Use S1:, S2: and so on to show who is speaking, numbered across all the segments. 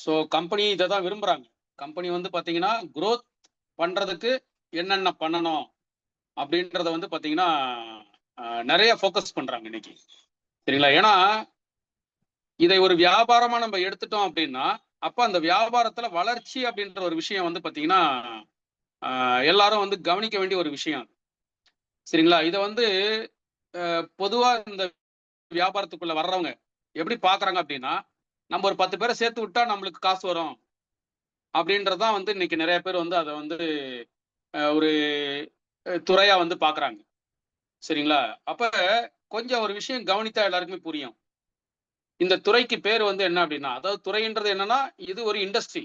S1: So company இதை தான் விரும்புகிறாங்க. கம்பெனி வந்து பார்த்தீங்கன்னா க்ரோத் பண்ணுறதுக்கு என்னென்ன பண்ணணும் அப்படின்றத வந்து பார்த்தீங்கன்னா நிறைய ஃபோக்கஸ் பண்ணுறாங்க இன்னைக்கு. சரிங்களா? ஏன்னா இதை ஒரு வியாபாரமா நம்ம எடுத்துட்டோம் அப்படின்னா அப்போ அந்த வியாபாரத்துல வளர்ச்சி அப்படின்ற ஒரு விஷயம் வந்து பார்த்தீங்கன்னா எல்லாரும் வந்து கவனிக்க வேண்டிய ஒரு விஷயம். சரிங்களா? இதை வந்து பொதுவா இந்த வியாபாரத்துக்குள்ள வர்றவங்க எப்படி பாக்குறாங்க அப்படின்னா, நம்ம ஒரு 10 பேரை சேர்த்து விட்டா நம்மளுக்கு காசு வரும் அப்படின்றதான் வந்து இன்னைக்கு நிறைய பேர் வந்து அதை வந்து ஒரு துறையா வந்து பாக்குறாங்க. சரிங்களா? அப்ப கொஞ்சம் ஒரு விஷயம் கவனித்தா எல்லாருக்குமே புரியும். இந்த துறைக்கு பேர் வந்து என்ன அப்படின்னா, அதாவது துறைன்றது என்னன்னா, இது ஒரு இண்டஸ்ட்ரி.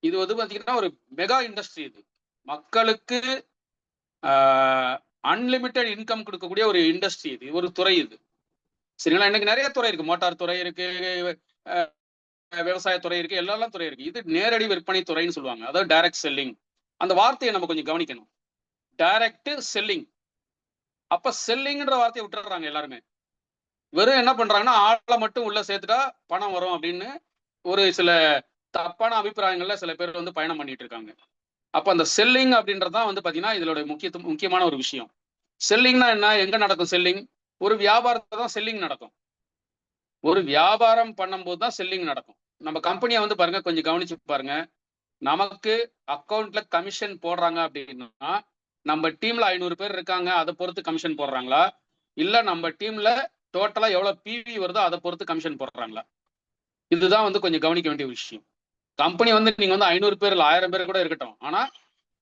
S1: இது வந்து பாத்தீங்கன்னா ஒரு மெகா இண்டஸ்ட்ரி. இது மக்களுக்கு அன்லிமிட்டெட் இன்கம் கொடுக்கக்கூடிய ஒரு இண்டஸ்ட்ரி. இது ஒரு துறை. இது சரிங்களா? இன்னைக்கு நிறைய துறை இருக்கு. மோட்டார் துறை இருக்கு, விவசாயத்துறை இருக்கு, எல்லாம் துறை இருக்கு. இது நேரடி விற்பனை துறைன்னு சொல்லுவாங்க. அதாவது டைரக்ட் செல்லிங். அந்த வார்த்தையை நம்ம கொஞ்சம் கவனிக்கணும். Direct selling. அப்ப செல்லிங்ன்ற வார்த்தையை விட்டுறாங்க எல்லாருமே. வெறும் என்ன பண்றாங்கன்னா, ஆளை மட்டும் உள்ள சேர்த்துட்டா பணம் வரும் அப்படின்னு ஒரு சில தப்பான அபிப்பிராயங்கள்ல சில பேர் வந்து பயணம் பண்ணிட்டு இருக்காங்க. அப்ப அந்த செல்லிங் அப்படின்றதான் வந்து பாத்தீங்கன்னா இதோட முக்கியமான ஒரு விஷயம். செல்லிங்னா என்ன? எங்க நடக்கும் செல்லிங்? ஒரு வியாபாரத்தை தான் செல்லிங் நடக்கும். ஒரு வியாபாரம் பண்ணும்போது தான் செல்லிங் நடக்கும். நம்ம கம்பெனியை வந்து பாருங்க, கொஞ்சம் கவனிச்சு பாருங்க. நமக்கு அக்கௌண்ட்ல கமிஷன் போடுறாங்க அப்படின்னா, நம்ம டீம்ல 500 பேர் இருக்காங்க, அதை பொறுத்து கமிஷன் போடுறாங்களா? இல்ல நம்ம டீம்ல டோட்டலா எவ்வளவு பிவி வருதோ அதை பொறுத்து கமிஷன் போடுறாங்களா? இதுதான் வந்து கொஞ்சம் கவனிக்க வேண்டிய விஷயம். கம்பெனி வந்து நீங்க வந்து 500 பேர் இல்ல 1000 பேர் கூட இருக்கட்டும். ஆனா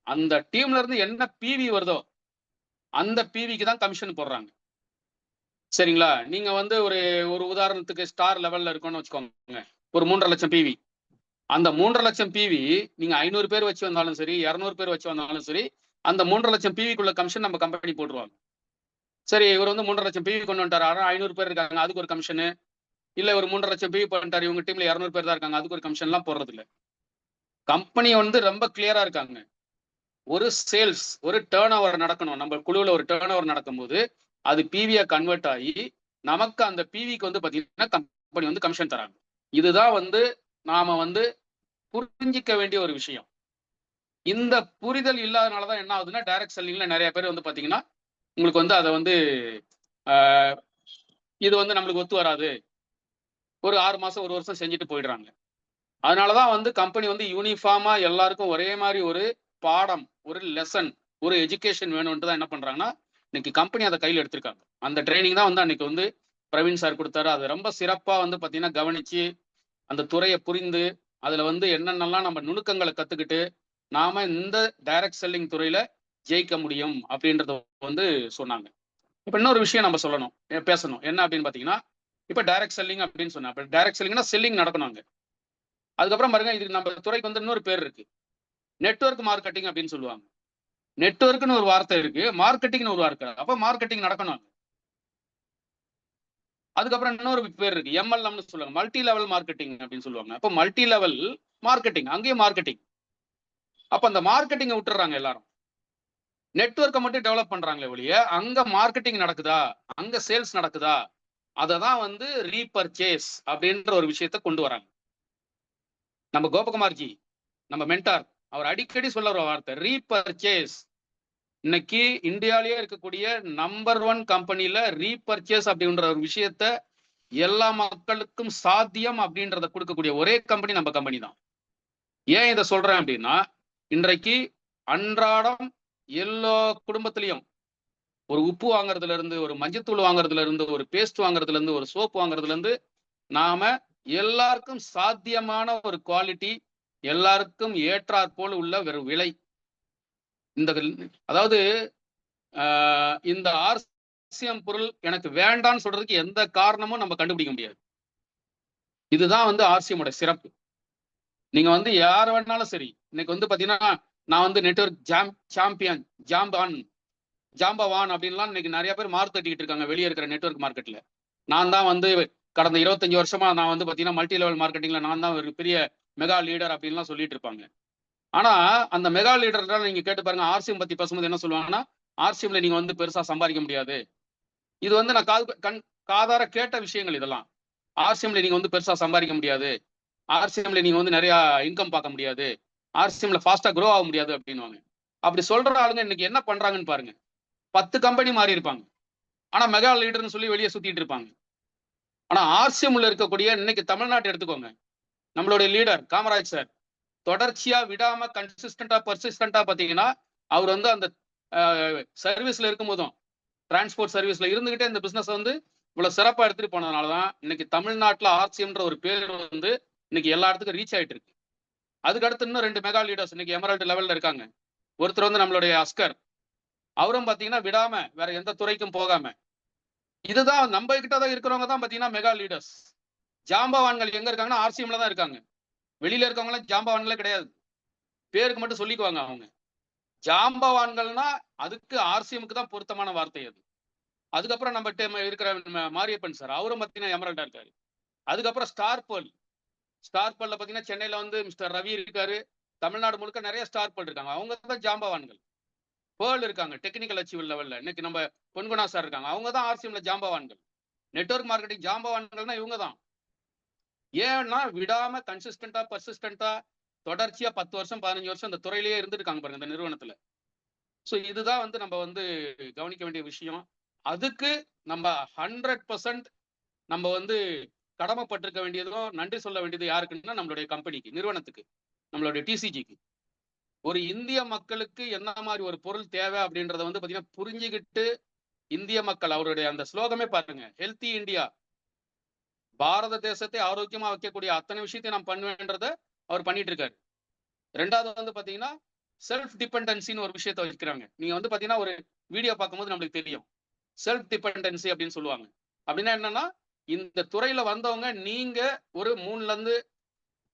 S1: அந்த டீம்ல இருந்து என்ன பிவி வருதோ அந்த பிவிக்கு தான் கமிஷன் போடுறாங்க. சரிங்களா? நீங்க வந்து ஒரு உதாரணத்துக்கு ஸ்டார் லெவல்ல இருக்கும்னு வச்சுக்கோங்க. ஒரு 3.5 லட்சம் பிவி. அந்த 3.5 லட்சம் பிவி நீங்க 500 பேர் வச்சு வந்தாலும் சரி, 200 பேர் வச்சு வந்தாலும் சரி, அந்த 3.5 லட்சம் பிவிக்குள்ள கமிஷன் நம்ம கம்பெனி போட்டுருவாங்க. சரி, இவர் வந்து 3.5 லட்சம் பிவி கொண்டு வந்துட்டாரு. ஆனா 500 பேர் இருக்காங்க, அதுக்கு ஒரு கமிஷனு. இல்ல ஒரு 3.5 லட்சம் பிவி பண்ணிட்டாரு, இவங்க டீம்ல 200 பேர் தான் இருக்காங்க, அதுக்கு ஒரு கமிஷன் எல்லாம் போடுறது இல்ல. கம்பெனி வந்து ரொம்ப கிளியரா இருக்காங்க. ஒரு சேல்ஸ், ஒரு டேர்ன் ஓவர் நடக்கணும். நம்ம குழுவில் ஒரு டேர்ன் ஓவர் நடக்கும்போது அது பிவியா கன்வெர்ட் ஆகி நமக்கு அந்த பிவிக்கு வந்து பாத்தீங்கன்னா கம்பெனி வந்து கமிஷன் தராங்க. இதுதான் வந்து நாம வந்து புரிஞ்சிக்க வேண்டிய ஒரு விஷயம். இந்த புரிதல் இல்லாதனாலதான் என்ன ஆகுதுன்னா, டைரக்ட் செல்லிங்ல நிறைய பேர் வந்து பாத்தீங்கன்னா உங்களுக்கு வந்து அதை வந்து இது வந்து நம்மளுக்கு ஒத்து வராது, ஒரு 6 மாசம் 1 வருஷம் செஞ்சுட்டு போயிடுறாங்க. அதனாலதான் வந்து கம்பெனி வந்து யூனிஃபார்மா எல்லாருக்கும் ஒரே மாதிரி ஒரு பாடம், ஒரு லெசன், ஒரு எஜுகேஷன் வேணும்னு தான் என்ன பண்றாங்கன்னா இன்னைக்கு கம்பெனி அதை கையில் எடுத்திருக்காங்க. அந்த ட்ரைனிங் தான் வந்து அன்னைக்கு வந்து பிரவீன் சார் கொடுத்தாரு. அது ரொம்ப சிறப்பா வந்து பாத்தீங்கன்னா கவனிச்சு அந்த துறையை புரிந்து அதுல வந்து என்னென்னலாம் நம்ம நுணுக்கங்களை கத்துக்கிட்டு நாம இந்த டைரக்ட் செல்லிங் துறையில ஜெயிக்க முடியும் அப்படின்றத வந்து சொன்னாங்க. இப்ப இன்னொரு விஷயம் நம்ம சொல்லணும், பேசணும். என்ன அப்படின்னு பாத்தீங்கன்னா, இப்ப டைரக்ட் செல்லிங் அப்படின்னு சொன்னா, இப்ப டைரக்ட் செல்லிங்னா செல்லிங் நடக்கணும் அங்க. அதுக்கப்புறம் பாருங்க, இதுக்கு நம்ம துறைக்கு வந்து இன்னொரு பேர் இருக்கு, நெட்வொர்க் மார்க்கெட்டிங் அப்படின்னு சொல்லுவாங்க. நெட்வொர்க்னு ஒரு வார்த்தை இருக்கு, மார்க்கெட்டிங்னு ஒரு வார்த்தை. அப்ப மார்க்கெட்டிங் நடக்கணும். அதுக்கப்புறம் இன்னொரு பேர் இருக்கு, எம்எல்எம்னு சொல்லுவாங்க, மல்டி லெவல் மார்க்கெட்டிங் அப்படின்னு சொல்லுவாங்க. அப்ப மல்டி லெவல் மார்க்கெட்டிங், அங்கேயும் மார்க்கெட்டிங். அப்ப அந்த மார்க்கெட்டிங்கை விட்டுறாங்க எல்லாரும், நெட்வொர்க்கை மட்டும் டெவலப் பண்றாங்களே ஒழிய அங்க மார்க்கெட்டிங் நடக்குதா, அங்க சேல்ஸ் நடக்குதா, அதை தான் வந்து ரீபர்ச்சேஸ் அப்படின்ற ஒரு விஷயத்தை கொண்டு வராங்க. நம்ம கோபகுமார்ஜி, நம்ம மென்டார், அவர் அடிக்கடி சொல்ல ஒரு வார்த்தை ரீபர்ச்சேஸ். இன்னைக்கு இந்தியாவிலேயே இருக்கக்கூடிய நம்பர் 1 கம்பெனில ரீபர்ச்சேஸ் அப்படின்ற ஒரு விஷயத்த எல்லா மக்களுக்கும் சாத்தியம் அப்படின்றத கொடுக்கக்கூடிய ஒரே கம்பெனி நம்ம கம்பெனி தான். ஏன் இதை சொல்றேன் அப்படின்னா, இன்றைக்கு அன்றாடம் எல்லா குடும்பத்திலையும் ஒரு உப்பு வாங்குறதுல இருந்து, ஒரு மஞ்சத்தூள் வாங்குறதுல இருந்து, ஒரு பேஸ்ட் வாங்குறதுல இருந்து, ஒரு சோப்பு வாங்குறதுல இருந்து, நாம எல்லாருக்கும் சாத்தியமான ஒரு குவாலிட்டி, எல்லாருக்கும் ஏற்றாற் போல் உள்ள ஒரு விலை. இந்த அதாவது இந்த ஆர்சிஎம் பொருள் எனக்கு வேண்டான்னு சொல்றதுக்கு எந்த காரணமும் நம்ம கண்டுபிடிக்க முடியாது. இதுதான் வந்து ஆர்சிஎம் உடைய சிறப்பு. நீங்க வந்து யார் வேணாலும் சரி, இன்னைக்கு வந்து பாத்தீங்கன்னா நான் வந்து நெட்வொர்க் சாம்பியன், ஜாம்பவான் அப்படின்லாம் இன்னைக்கு நிறைய பேர் மார்க் தட்டிக்கிட்டு இருக்காங்க வெளியே இருக்கிற நெட்வொர்க் மார்க்கெட்ல. நான் தான் வந்து கடந்த 25 வருஷமா நான் வந்து பாத்தீங்கன்னா மல்டி லெவல் மார்க்கெட்டிங்ல நான் தான் ஒரு பெரிய மெகா லீடர் அப்படின்லாம் சொல்லிட்டு இருப்பாங்க. ஆனா அந்த மெகா லீடர் நீங்க கேட்டு பாருங்க, ஆர்சிஎம் பத்தி பேசும்போது என்ன சொல்லுவாங்கன்னா, ஆர்சிஎம்ல நீங்க வந்து பெருசா சம்பாதிக்க முடியாது. இது வந்து நான் காதார கேட்ட விஷயங்கள் இதெல்லாம். ஆர்சிஎம்ல நீங்க வந்து பெருசா சம்பாதிக்க முடியாது, ஆர்சிஎம்ல நீங்க வந்து நிறைய இன்கம் பார்க்க முடியாது, ஆர்சிஎம்ல ஃபாஸ்டா க்ரோ ஆக முடியாது அப்படின்வாங்க. அப்படி சொல்ற ஆளுங்க இன்னைக்கு என்ன பண்றாங்கன்னு பாருங்க. 10 கம்பெனி மாறி இருப்பாங்க, ஆனா மெகா லீடர்னு சொல்லி வெளியே சுத்திட்டு இருப்பாங்க. ஆனா ஆர்சிஎம்ல இருக்கக்கூடிய இன்னைக்கு தமிழ்நாட்டை எடுத்துக்கோங்க, நம்மளுடைய லீடர் காமராஜ் சார் தொடர்ச்சியா விடாம கன்சிஸ்டன்டா பர்சிஸ்டன்டா பாத்தீங்கன்னா, அவர் வந்து அந்த சர்வீஸ்ல இருக்கும் போதும், டிரான்ஸ்போர்ட் சர்வீஸ்ல இருந்துகிட்டே இந்த பிசினஸ் வந்து இவ்வளவு சிறப்பா எடுத்துட்டு போனதுனாலதான் இன்னைக்கு தமிழ்நாட்டுல ஆர்சிஎம்ன்ற ஒரு பேர் வந்து இன்னைக்கு எல்லா இடத்துக்கும் ரீச் ஆயிட்டு இருக்கு. அதுக்கு அடுத்து இன்னும் 2 மெகா லீடர்ஸ் இன்னைக்கு எமரல்ட் லெவல்ல இருக்காங்க. ஒருத்தர் வந்து நம்மளுடைய அஸ்கர், அவரும் பாத்தீங்கன்னா விடாம வேற எந்த துறைக்கும் போகாம, இதுதான் நம்ம கிட்ட தான் இருக்கிறவங்க தான் பாத்தீங்கன்னா மெகா லீடர்ஸ். ஜாம்பவான்கள் எங்க இருக்காங்கன்னா ஆர்சிஎம்ல தான் இருக்காங்க. வெளியில இருக்கவங்க எல்லாம் ஜாம்பவான்களே கிடையாது, பேருக்கு மட்டும் சொல்லிக்குவாங்க அவங்க. ஜாம்பவான்கள்னா அதுக்கு ஆர்சிஎம்க்கு தான் பொருத்தமான வார்த்தை அது. அதுக்கப்புறம் நம்ம இருக்கிற மாரியப்பன் சார், அவரும் பாத்தீங்கன்னா எமரல்டா இருக்காரு. அதுக்கப்புறம் ஸ்டார் பேர்ல், ஸ்டார் பேர்ல பாத்தீங்கன்னா சென்னையில வந்து மிஸ்டர் ரவி இருக்காரு. தமிழ்நாடு முழுக்க நிறைய ஸ்டார் பேர்ல் இருக்காங்க, அவங்க தான் ஜாம்பவான்கள். பேர்ல் இருக்காங்க டெக்னிக்கல் அச்சீவ் லெவல்ல, இன்னைக்கு நம்ம பொன்குணா சார் இருக்காங்க, அவங்க தான் ஆர்சிஎம்ல ஜாம்பவான்கள். நெட்வொர்க் மார்க்கெட்டிங் ஜாம்பவான்கள்னா இவங்க தான். ஏன்னா விடாம கன்சிஸ்டன்டா பர்சிஸ்டன்டா தொடர்ச்சியா 10 வருஷம் 15 வருஷம் இந்த துறையிலேயே இருந்திருக்காங்க பாருங்க இந்த நிறுவனத்துல. சோ இதுதான் வந்து நம்ம வந்து கவனிக்க வேண்டிய விஷயம். அதுக்கு நம்ம 100% நம்ம வந்து கடமைப்பட்டிருக்க வேண்டியதும், நன்றி சொல்ல வேண்டியது யாருக்குன்னா நம்மளுடைய கம்பெனிக்கு, நிறுவனத்துக்கு, நம்மளுடைய டிசிஜிக்கு. ஒரு இந்திய மக்களுக்கு என்ன மாதிரி ஒரு பொருள் தேவை அப்படின்றத வந்து பாத்தீங்கன்னா புரிஞ்சுக்கிட்டு இந்திய மக்கள், அவருடைய அந்த ஸ்லோகமே பாருங்க, ஹெல்த்தி இந்தியா, பாரத தேசத்தை ஆரோக்கியமா வைக்கக்கூடிய அத்தனை விஷயத்தையும் நான் பண்ணுவேன்றத அவர் பண்ணிட்டு இருக்காரு. ரெண்டாவது வந்து பாத்தீங்கன்னா செல்ஃப் டிபெண்டன்சின்னு ஒரு விஷயத்த வைக்கிறாங்க. நீங்க வந்து பாத்தீங்கன்னா ஒரு வீடியோ பார்க்கும்போது நம்மளுக்கு தெரியும், செல்ஃப் டிபெண்டன்சி அப்படின்னு சொல்லுவாங்க. அப்படின்னா என்னன்னா, இந்த துறையில வந்தவங்க நீங்க ஒரு 3ல இருந்து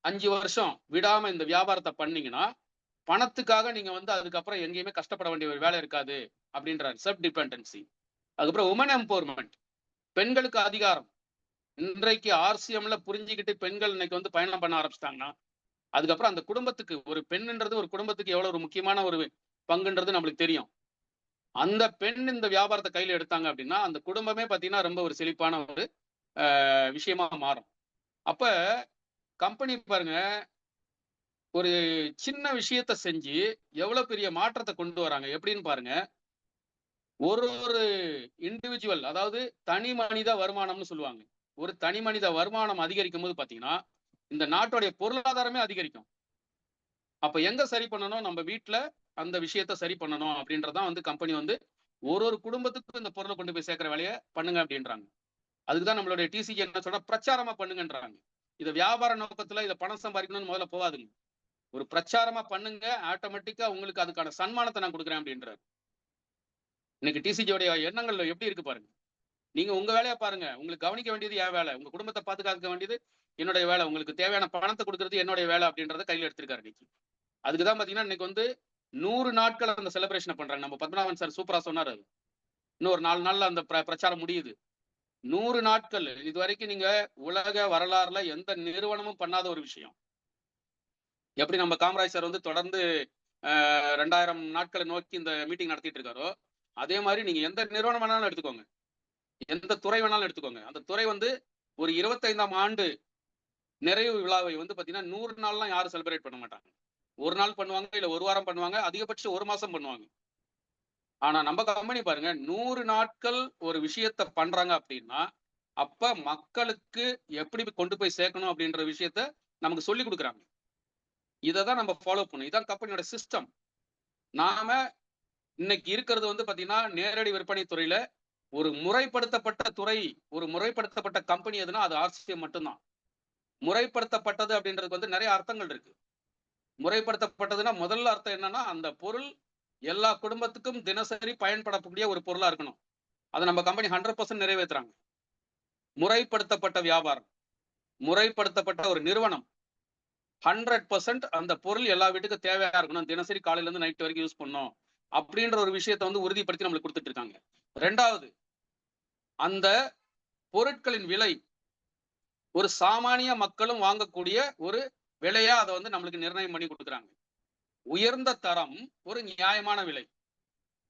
S1: 5 வருஷம் விடாம இந்த வியாபாரத்தை பண்ணீங்கன்னா பணத்துக்காக நீங்க வந்து அதுக்கப்புறம் எங்கேயுமே கஷ்டப்பட வேண்டிய ஒரு வேலை இருக்காது அப்படின்றாரு, செல்ஃப் டிபெண்டன்சி. அதுக்கப்புறம் உமன் எம்பவர்மெண்ட், பெண்களுக்கு அதிகாரம். இன்றைக்கு ஆர்சிஎம்ல புரிஞ்சுக்கிட்டு பெண்கள் இன்னைக்கு வந்து பயணம் பண்ண ஆரம்பிச்சிட்டாங்கன்னா அதுக்கப்புறம் அந்த குடும்பத்துக்கு, ஒரு பெண்ன்றது ஒரு குடும்பத்துக்கு எவ்வளவு ஒரு முக்கியமான ஒரு பங்குன்றது நம்மளுக்கு தெரியும். அந்த பெண் இந்த வியாபாரத்தை கையில எடுத்தாங்க அப்படின்னா அந்த குடும்பமே பாத்தீங்கன்னா ரொம்ப ஒரு செழிப்பான ஒரு விஷயமா மாறும். அப்ப கம்பெனி பாருங்க, ஒரு சின்ன விஷயத்த செஞ்சு எவ்வளவு பெரிய மாற்றத்தை கொண்டு வராங்க எப்படின்னு பாருங்க. ஒரு ஒரு இண்டிவிஜுவல், அதாவது தனி மனித வருமானம்னு சொல்லுவாங்க. ஒரு தனி மனித வருமானம் அதிகரிக்கும் போது பாத்தீங்கன்னா இந்த நாட்டுடைய பொருளாதாரமே அதிகரிக்கும். அப்ப எங்க சரி பண்ணணும், நம்ம வீட்டுல அந்த விஷயத்த சரி பண்ணணும் அப்படின்றதான் வந்து கம்பெனி வந்து ஒரு ஒரு குடும்பத்துக்கும் இந்த பொருளை கொண்டு போய் சேர்க்கிற வேலையை பண்ணுங்க அப்படின்றாங்க. அதுக்குதான் நம்மளுடைய டிசிஜி என்ன சொல்ற, பிரச்சாரமா பண்ணுங்கன்றாங்க. இதை வியாபார நோக்கத்துல இதை பணம் சம்பாதிக்கணும்னு முதல்ல போகாதுங்க, ஒரு பிரச்சாரமா பண்ணுங்க, ஆட்டோமேட்டிக்கா உங்களுக்கு அதுக்கான சன்மானத்தை நான் கொடுக்குறேன் அப்படின்றாரு. இன்னைக்கு டிசிஜியோடைய எண்ணங்கள் எப்படி இருக்கு பாருங்க. நீங்க உங்க வேலையை பாருங்க, உங்களுக்கு கவனிக்க வேண்டியது என் வேலை, உங்க குடும்பத்தை பாதுகாக்க வேண்டியது என்னுடைய வேலை, உங்களுக்கு தேவையான பணத்தை கொடுக்கறது என்னுடைய வேலை அப்படின்றத கையில எடுத்திருக்காரு இன்னைக்கு. அதுக்குதான் பாத்தீங்கன்னா இன்னைக்கு வந்து 100 நாட்கள் அந்த செலிப்ரேஷன் பண்றாங்க. நம்ம பத்மநாபன் சார் சூப்பரா சொன்னாரு, இன்னும் ஒரு 4 நாள்ல அந்த பிரச்சாரம் முடியுது. 100 நாட்கள் இது வரைக்கும் நீங்க உலக வரலாறுல எந்த நிறுவனமும் பண்ணாத ஒரு விஷயம். எப்படி நம்ம காமராஜ் சார் வந்து தொடர்ந்து 2000 நாட்களை நோக்கி இந்த மீட்டிங் நடத்திட்டு இருக்காரோ, அதே மாதிரி நீங்க எந்த நிறுவனம் வேணாலும் எடுத்துக்கோங்க, எந்த துறை வேணாலும் எடுத்துக்கோங்க, அந்த துறை வந்து ஒரு 25ஆம் ஆண்டு நிறைவு விழாவை வந்து பாத்தீங்கன்னா 100 நாள்லாம் யாரும் செலிப்ரேட் பண்ண மாட்டாங்க. ஒரு நாள் பண்ணுவாங்க, இல்ல ஒரு வாரம் பண்ணுவாங்க, அதிகபட்சம் ஒரு மாசம் பண்ணுவாங்க. ஆனா நம்ம கம்பெனி பாருங்க 100 நாட்கள் ஒரு விஷயத்த பண்றாங்க அப்படின்னா அப்ப மக்களுக்கு எப்படி கொண்டு போய் சேர்க்கணும் அப்படின்ற விஷயத்த நமக்கு சொல்லி கொடுக்குறாங்க. இதைதான் நம்ம ஃபாலோ பண்ணணும், இதான் கம்பெனியோட சிஸ்டம். நாம இன்னைக்கு இருக்கிறது வந்து பாத்தீங்கன்னா நேரடி விற்பனை துறையில ஒரு முறைப்படுத்தப்பட்ட துறை, ஒரு முறைப்படுத்தப்பட்ட கம்பெனி எதுனா அது ஆர்சிஎம் மட்டும்தான். முறைப்படுத்தப்பட்டது அப்படின்றதுக்கு வந்து நிறைய அர்த்தங்கள் இருக்கு. முறைப்படுத்தப்பட்டதுன்னா முதல்ல அர்த்தம் என்னன்னா, அந்த பொருள் எல்லா குடும்பத்துக்கும் தினசரி பயன்படக்கூடிய ஒரு பொருளா இருக்கணும். அதை நம்ம கம்பெனி 100% நிறைவேற்றுறாங்க. முறைப்படுத்தப்பட்ட வியாபாரம், முறைப்படுத்தப்பட்ட ஒரு நிறுவனம், 100% அந்த பொருள் எல்லா வீட்டுக்கும் தேவையா இருக்கணும், தினசரி காலையில இருந்து நைட் வரைக்கும் யூஸ் பண்ணணும் அப்படின்ற ஒரு விஷயத்தை வந்து உறுதிப்படுத்தி நம்மளுக்கு கொடுத்துட்டு இருக்காங்க. ரெண்டாவது, அந்த பொருட்களின் விலை ஒரு சாமானிய மக்களும் வாங்கக்கூடிய ஒரு விலையா அதை வந்து நம்மளுக்கு நிர்ணயம் பண்ணி கொடுக்குறாங்க. உயர்ந்த தரம், ஒரு நியாயமான விலை.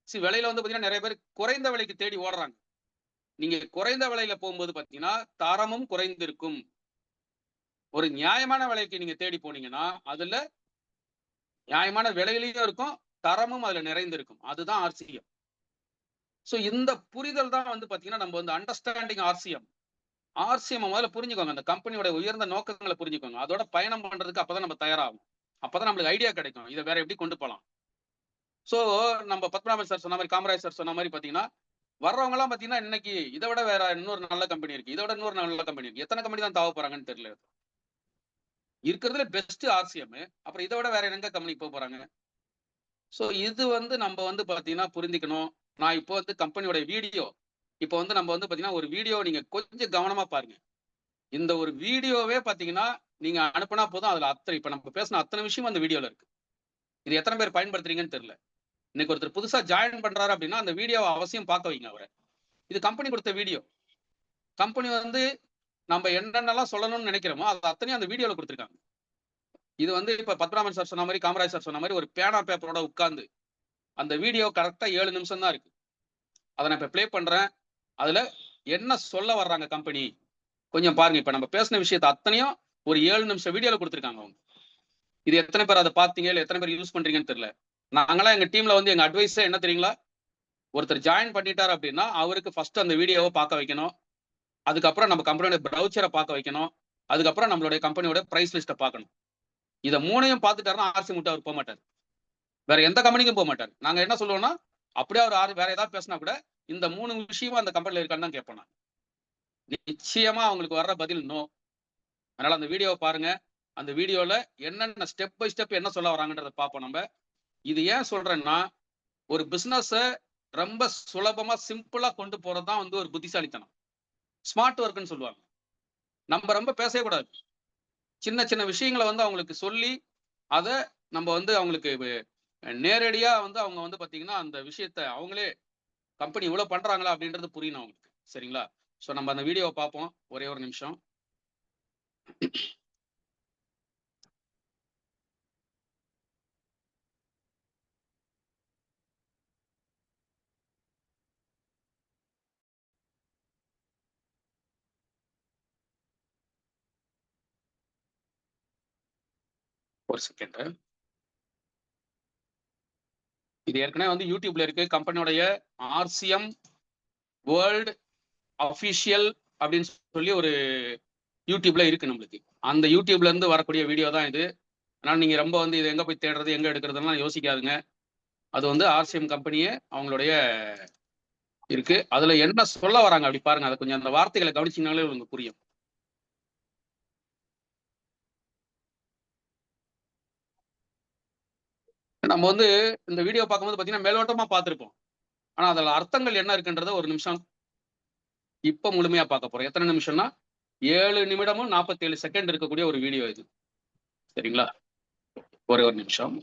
S1: விலையில வந்து பாத்தீங்கன்னா நிறைய பேர் குறைந்த விலைக்கு தேடி ஓடுறாங்க. நீங்க குறைந்த விலையில போகும்போது பாத்தீங்கன்னா தரமும் குறைந்திருக்கும். ஒரு நியாயமான விலைக்கு நீங்க தேடி போனீங்கன்னா அதுல நியாயமான விலையிலையும் இருக்கும், தரமும் அதுல நிறைந்திருக்கும். அதுதான் ஆர்சிஎம். சோ இந்த புரிதல் தான் வந்து பாத்தீங்கன்னா நம்ம வந்து அண்டர்ஸ்டாண்டிங் ஆர்சிஎம். ஆர்சிஎம் முதல்ல புரிஞ்சுக்கோங்க. அந்த கம்பெனியோட உயர்ந்த நோக்கங்களை புரிஞ்சுக்கோங்க. அதோட பயணம் பண்றதுக்கு அப்பதான் நம்ம தயாராகும். அப்பதான் நம்மளுக்கு ஐடியா கிடைக்கும். இதை வேற எப்படி கொண்டு போலாம். சோ நம்ம பத்மநாபன் சார் சொன்ன மாதிரி, காமராஜ் சார் சொன்ன மாதிரி பாத்தீங்கன்னா வர்றவங்க எல்லாம் பாத்தீங்கன்னா இன்னைக்கு இதை விட வேற இன்னொரு நல்ல கம்பெனி இருக்கு, இதை விட இன்னொரு நல்ல கம்பெனி இருக்கு. எத்தனை கம்பெனி தான் தாவ போறாங்கன்னு தெரியல. இருக்கிறதுல பெஸ்ட் ஆர்சிஎம். அப்புறம் இதை விட வேற எங்க கம்பெனி போக போறாங்க. சோ இது வந்து நம்ம வந்து பாத்தீங்கன்னா புரிஞ்சுக்கணும். நான் இப்போ வந்து கம்பெனியோட வீடியோ இப்போ வந்து நம்ம வந்து பாத்தீங்கன்னா ஒரு வீடியோ நீங்க கொஞ்சம் கவனமா பாருங்க. இந்த ஒரு வீடியோவே பாத்தீங்கன்னா நீங்க அனுப்புனா போதும், அதுல அத்தனை இப்ப நம்ம பேசின அத்தனை விஷயம் அந்த வீடியோல இருக்கு. இது எத்தனை பேர் பயன்படுத்துறீங்கன்னு தெரியல. இன்னைக்கு ஒருத்தர் புதுசா ஜாயின் பண்றாரு அப்படின்னா அந்த வீடியோவை அவசியம் பார்க்க வைங்க அவரை. இது கம்பெனி கொடுத்த வீடியோ. கம்பெனி வந்து நம்ம என்னென்னலாம் சொல்லணும்னு நினைக்கிறோமோ அது அத்தனையும் அந்த வீடியோல கொடுத்துருக்காங்க. இது வந்து இப்ப பத்மநாபன் சார் சொன்ன மாதிரி, காமராஜ் சார் சொன்ன மாதிரி ஒரு பேனா பேப்பரோட உட்கார்ந்து அந்த வீடியோ கரெக்டா 7 நிமிஷம் தான் இருக்கு. அதை நான் இப்ப பிளே பண்றேன். அதுல என்ன சொல்ல வர்றாங்க கம்பெனி கொஞ்சம் பாருங்க. இப்ப நம்ம பேசின விஷயத்தை அத்தனையும் ஒரு 7 நிமிஷம் வீடியோல கொடுத்துருக்காங்க அவங்க. இது எத்தனை பேர் அதை பார்த்தீங்க, இல்லை எத்தனை பேர் யூஸ் பண்றீங்கன்னு தெரியல. நாங்களாம் எங்க டீம்ல வந்து எங்க அட்வைஸ் என்ன தெரியுங்களா, ஒருத்தர் ஜாயின் பண்ணிட்டாரு அப்படின்னா அவருக்கு ஃபர்ஸ்ட் அந்த வீடியோவை பார்க்க வைக்கணும். அதுக்கப்புறம் நம்ம கம்பெனியோட ப்ரௌச்சரை பார்க்க வைக்கணும். அதுக்கப்புறம் நம்மளுடைய கம்பெனியோட பிரைஸ் லிஸ்ட்டை பார்க்கணும். இதை 3ஐயும் பார்த்துட்டாருன்னா ஆர்சி முட்டை அவர் போக மாட்டார், வேற எந்த கம்பெனிக்கும் போக மாட்டார். நாங்க என்ன சொல்லுவோம்னா அப்படியே அவர் வேற ஏதாவது பேசினா கூட இந்த 3 விஷயமா அந்த கம்பெனில இருக்கான்னு தான் கேட்போம். நிச்சயமா அவங்களுக்கு வர்ற பதில் நோ. அதனால அந்த வீடியோவை பாருங்க. அந்த வீடியோல என்னென்ன ஸ்டெப் பை ஸ்டெப் என்ன சொல்ல வராங்கன்றத பார்ப்போம் நம்ம. இது ஏன் சொல்றேன்னா ஒரு பிசினஸ ரொம்ப சுலபமா சிம்பிளா கொண்டு போறதுதான் வந்து ஒரு புத்திசாலித்தனம், ஸ்மார்ட் ஒர்க்னு சொல்லுவாங்க. நம்ம ரொம்ப பேசவே கூடாது. சின்ன சின்ன விஷயங்களை வந்து அவங்களுக்கு சொல்லி அதை நம்ம வந்து அவங்களுக்கு நேரடியா வந்து அவங்க வந்து பாத்தீங்கன்னா அந்த விஷயத்த அவங்களே கம்பெனி இவ்வளவு பண்றாங்களா அப்படின்றது புரியணும் அவங்களுக்கு. சரிங்களா? சோ நம்ம அந்த வீடியோவை பார்ப்போம். ஒரே ஒரு நிமிஷம். ஒரு செகண்ட். இது ஏற்கனவே வந்து யூடியூப்ல இருக்கு. கம்பெனியோடைய ஆர்சிஎம் வேர்ல்டு அபிஷியல் அப்படின்னு சொல்லி ஒரு யூடியூப்ல இருக்கு நம்மளுக்கு. அந்த யூடியூப்ல இருந்து வரக்கூடிய வீடியோ தான் இது. அதனால நீங்க ரொம்ப வந்து இது எங்க போய் தேடுறது எங்க எடுக்கிறதுலாம் யோசிக்காதுங்க. அது வந்து ஆர்சிஎம் கம்பெனியே அவங்களுடைய இருக்கு. அதுல என்ன சொல்ல வராங்க அப்படி பாருங்க. அதை கொஞ்சம் அந்த வார்த்தைகளை கவனிச்சீங்கனாலே உங்களுக்கு புரியும். நம்ம வந்து இந்த வீடியோ பார்க்கும்போது பாத்தீங்கன்னா மேலோட்டமா பார்த்திருப்போம். ஆனா அதுல அர்த்தங்கள் என்ன இருக்குன்றத ஒரு நிமிஷம் இப்ப முழுமையா பார்க்க போறோம். எத்தனை நிமிஷம்னா 7 நிமிடமும் 47 செகண்ட் இருக்கக்கூடிய ஒரு வீடியோ இது. சரிங்களா? ஒரே ஒரு நிமிஷம்.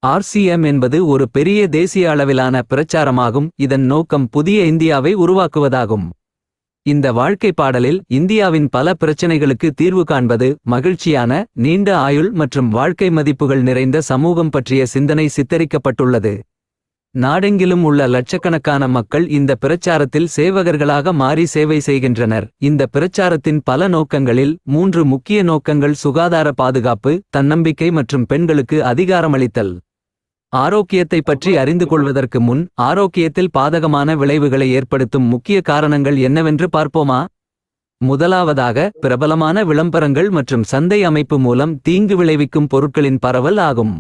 S2: ஆர்சிஎம் என்பது ஒரு பெரிய தேசிய அளவிலான பிரச்சாரமாகும். இதன் நோக்கம் புதிய இந்தியாவை உருவாக்குவதாகும். இந்த வாழ்க்கை பாடலில் இந்தியாவின் பல பிரச்சனைகளுக்கு தீர்வு காண்பது, மகிழ்ச்சியான, நீண்ட ஆயுள் மற்றும் வாழ்க்கை மதிப்புகள் நிறைந்த சமூகம் பற்றிய சிந்தனை சித்தரிக்கப்பட்டுள்ளது. நாடெங்கிலும் உள்ள லட்சக்கணக்கான மக்கள் இந்த பிரச்சாரத்தில் சேவகர்களாக மாறி சேவை செய்கின்றனர். இந்த பிரச்சாரத்தின் பல நோக்கங்களில் 3 முக்கிய நோக்கங்கள்: சுகாதார பாதுகாப்பு, தன்னம்பிக்கை மற்றும் பெண்களுக்கு அதிகாரமளித்தல். ஆரோக்கியத்தை பற்றி அறிந்து கொள்வதற்கு முன் ஆரோக்கியத்தில் பாதகமான விளைவுகளை ஏற்படுத்தும் முக்கிய காரணங்கள் என்னவென்று பார்ப்போமா? முதலாவதாக, பிரபலமான விளம்பரங்கள் மற்றும் சந்தை அமைப்பு மூலம் தீங்கு விளைவிக்கும் பொருட்களின் பரவல் ஆகும்.